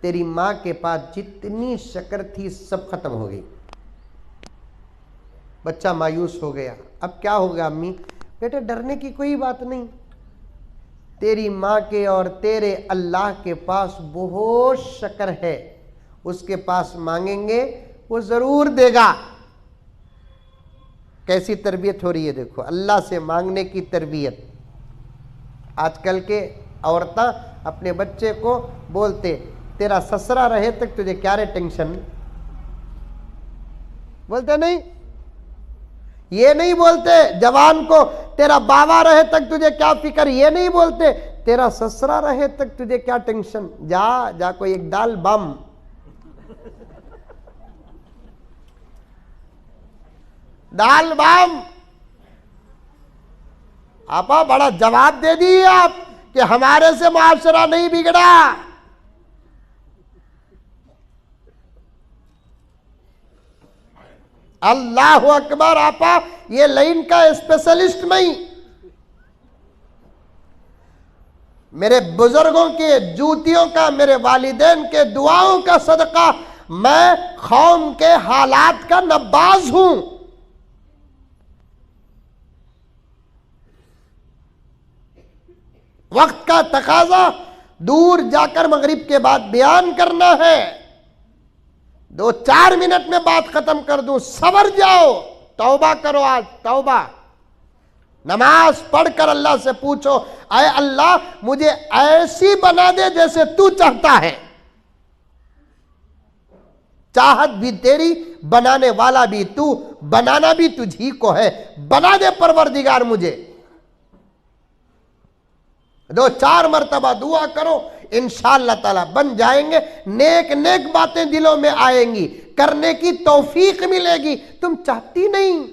तेरी माँ के पास जितनी शक्कर थी सब खत्म हो गई। बच्चा मायूस हो गया। अब क्या होगा अम्मी? बेटे डरने की कोई बात नहीं, तेरी माँ के और तेरे अल्लाह के पास बहुत शक्कर है, उसके पास मांगेंगे वो जरूर देगा। कैसी तरबियत हो रही है देखो, अल्लाह से मांगने की तरबियत। आजकल के औरतें अपने बच्चे को बोलते तेरा ससुरा रहे तक तुझे क्या रे टेंशन, बोलते नहीं? ये नहीं बोलते जवान को तेरा बाबा रहे तक तुझे क्या फिक्र, ये नहीं बोलते तेरा ससुरा रहे तक तुझे क्या टेंशन। जा जा कोई एक दाल बम। दाल बम आपा बड़ा जवाब दे दिए आप कि हमारे से मुआशरा नहीं बिगड़ा। अल्लाह अकबर। आपा ये लाइन का स्पेशलिस्ट नहीं, मेरे बुजुर्गों के जूतियों का, मेरे वालिदैन के दुआओं का सदका मैं कौम के हालात का नब्बाज हूं। वक्त का तकाजा दूर जाकर मगरिब के बाद बयान करना है, 2-4 मिनट में बात खत्म कर दूं, सबर जाओ, तौबा करो। आज तौबा, नमाज पढ़कर अल्लाह से पूछो आए अल्लाह मुझे ऐसी बना दे जैसे तू चाहता है। चाहत भी तेरी, बनाने वाला भी तू, बनाना भी तुझी को है। बना दे परवरदिगार मुझे। 2-4 मरतबा दुआ करो, इंशाअल्लाह ताला बन जाएंगे। नेक नेक बातें दिलों में आएंगी, करने की तौफीक मिलेगी। तुम चाहती नहीं।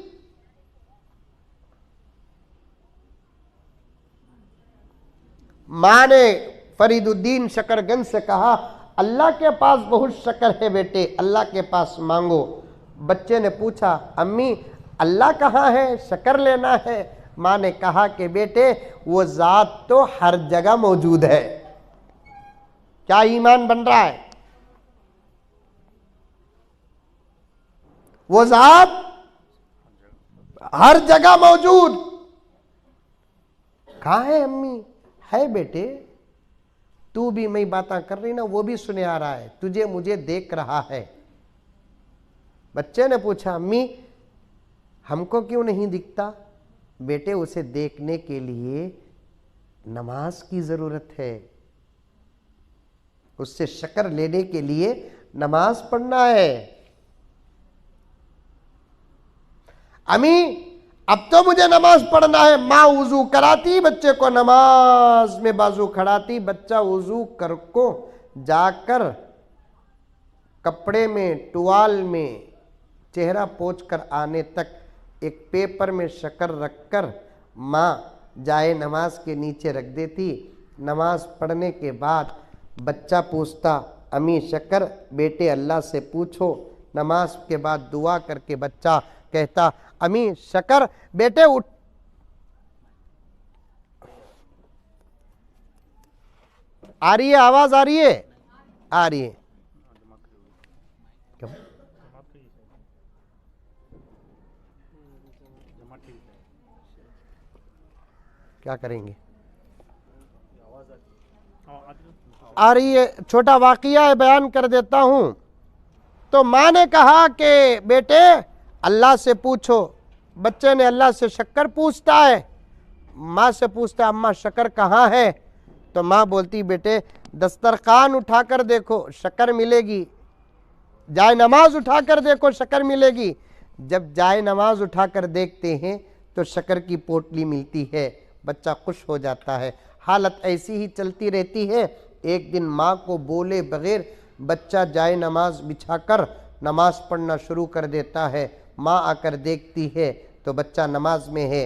मां ने फरीदुद्दीन शकरगंज से कहा अल्लाह के पास बहुत शक्कर है बेटे, अल्लाह के पास मांगो। बच्चे ने पूछा अम्मी अल्लाह कहाँ है, शक्कर लेना है। मां ने कहा कि बेटे वो जात तो हर जगह मौजूद है। क्या ईमान बन रहा है? वो जात हर जगह मौजूद। कहाँ है अम्मी? है बेटे, तू भी मैं बातें कर रही ना, वो भी सुने आ रहा है, तुझे मुझे देख रहा है। बच्चे ने पूछा अम्मी हमको क्यों नहीं दिखता? बेटे उसे देखने के लिए नमाज की जरूरत है, उससे शक्कर लेने के लिए नमाज पढ़ना है। अम्मी अब तो मुझे नमाज पढ़ना है। माँ वुजू कराती, बच्चे को नमाज में बाजू खड़ाती। बच्चा वुजू कर को जाकर कपड़े में, टुवाल में चेहरा पोंछ कर आने तक एक पेपर में शक्कर रखकर माँ जाए नमाज के नीचे रख देती। नमाज पढ़ने के बाद बच्चा पूछता अम्मी शक्कर, बेटे अल्लाह से पूछो। नमाज के बाद दुआ करके बच्चा कहता अम्मी शक्कर, बेटे उठ। आ रही है आवाज? आ रही है? आ रही है। क्यों? क्या करेंगे? आ रही है। छोटा वाकया है, बयान कर देता हूं। तो मां ने कहा कि बेटे अल्लाह से पूछो। बच्चे ने अल्लाह से शक्कर पूछता है, माँ से पूछता है अम्मा शक्कर कहाँ है? तो माँ बोलती बेटे दस्तरखान उठाकर देखो शक्कर मिलेगी, जाए नमाज उठाकर देखो शक्कर मिलेगी। जब जाए नमाज उठाकर देखते हैं तो शक्कर की पोटली मिलती है, बच्चा खुश हो जाता है। हालत ऐसी ही चलती रहती है। एक दिन माँ को बोले बगैर बच्चा जाए नमाज बिछाकर नमाज पढ़ना शुरू कर देता है। माँ आकर देखती है तो बच्चा नमाज में है।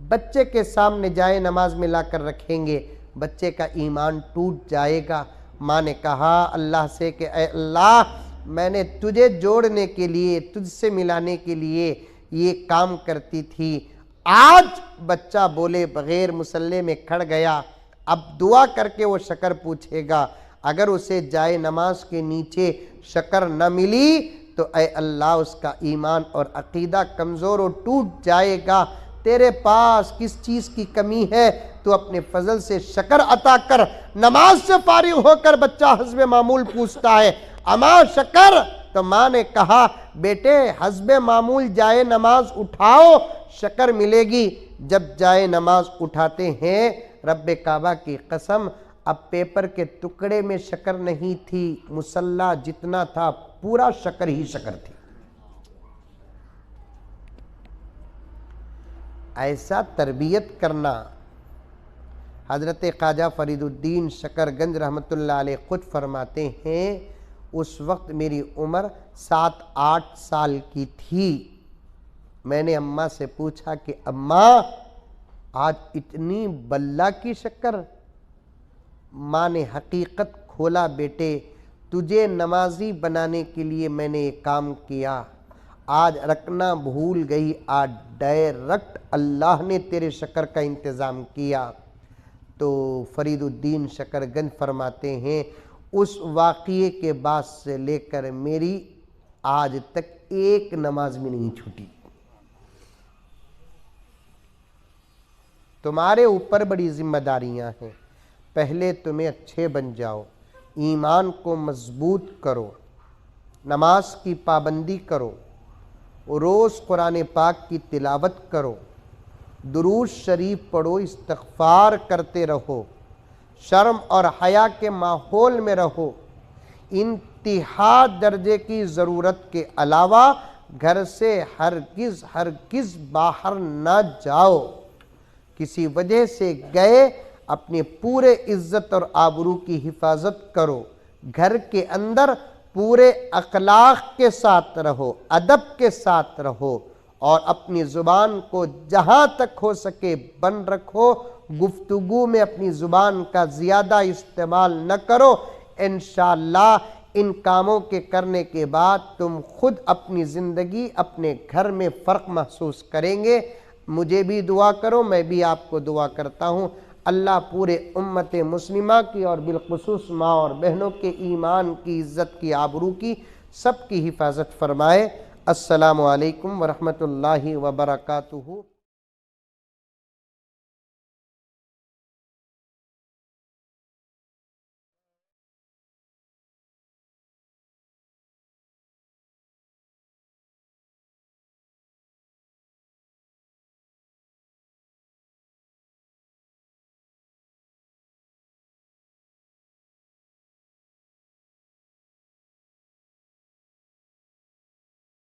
बच्चे के सामने जाए नमाज में लाकर रखेंगे, बच्चे का ईमान टूट जाएगा। माँ ने कहा अल्लाह से कि ऐ अल्लाह, मैंने तुझे जोड़ने के लिए, तुझसे मिलाने के लिए ये काम करती थी। आज बच्चा बोले बगैर मुसल्ले में खड़ गया, अब दुआ करके वो शक्कर पूछेगा। अगर उसे जाए नमाज के नीचे शक्कर न मिली तो ऐ अल्लाह उसका ईमान और अकीदा कमज़ोर और टूट जाएगा। तेरे पास किस चीज़ की कमी है, तो अपने फजल से शक्कर अता कर। नमाज से फारिग होकर बच्चा हस्बे मामूल पूछता है अम्मा शक्कर, तो माँ ने कहा बेटे हस्बे मामूल जाए नमाज उठाओ, शक्कर मिलेगी। जब जाए नमाज उठाते हैं, रब्बे काबा की कसम, अब पेपर के टुकड़े में शक्कर नहीं थी, मुसल्ला जितना था पूरा शक्कर ही शक्कर थी। ऐसा तरबियत करना हज़रत ख्वाजा फरीदुद्दीन शकरगंज रहमतुल्लाह अलैह खुद फरमाते हैं, उस वक्त मेरी उम्र 7-8 साल की थी। मैंने अम्मा से पूछा कि अम्मा आज इतनी बल्ला की शक्कर? माँ ने हकीकत खोला, बेटे तुझे नमाजी बनाने के लिए मैंने ये काम किया, आज रखना भूल गई, आज डायरेक्ट अल्लाह ने तेरे शक्कर का इंतज़ाम किया। तो फरीदुद्दीन शकरगंज फरमाते हैं उस वाक़ये के बाद से लेकर मेरी आज तक एक नमाज भी नहीं छूटी। तुम्हारे ऊपर बड़ी जिम्मेदारियां हैं। पहले तुम्हें अच्छे बन जाओ, ईमान को मजबूत करो, नमाज की पाबंदी करो, रोज़ कुरान पाक की तिलावत करो, दुरूद शरीफ पढ़ो, इस्तग़फ़ार करते रहो, शर्म और हया के माहौल में रहो। इंतहा दर्जे की ज़रूरत के अलावा घर से हरगिज़ बाहर ना जाओ। किसी वजह से गए, अपने पूरे इज़्ज़त और आबरू की हिफाजत करो। घर के अंदर पूरे अखलाक के साथ रहो, अदब के साथ रहो और अपनी ज़ुबान को जहाँ तक हो सके बंद रखो। गुफ्तगू में अपनी ज़ुबान का ज़्यादा इस्तेमाल न करो। इंशाअल्लाह इन कामों के करने के बाद तुम खुद अपनी ज़िंदगी, अपने घर में फ़र्क महसूस करेंगे। मुझे भी दुआ करो, मैं भी आपको दुआ करता हूँ। अल्लाह पूरे उम्मत मुस्लिमा की और बिलखुसूस माँ और बहनों के ईमान की, इज़्ज़त की, आबरू की, सब की हिफाजत फरमाए। अस्सलामु अलैकुम वरहमतुल्लाहि वबरकातुहू।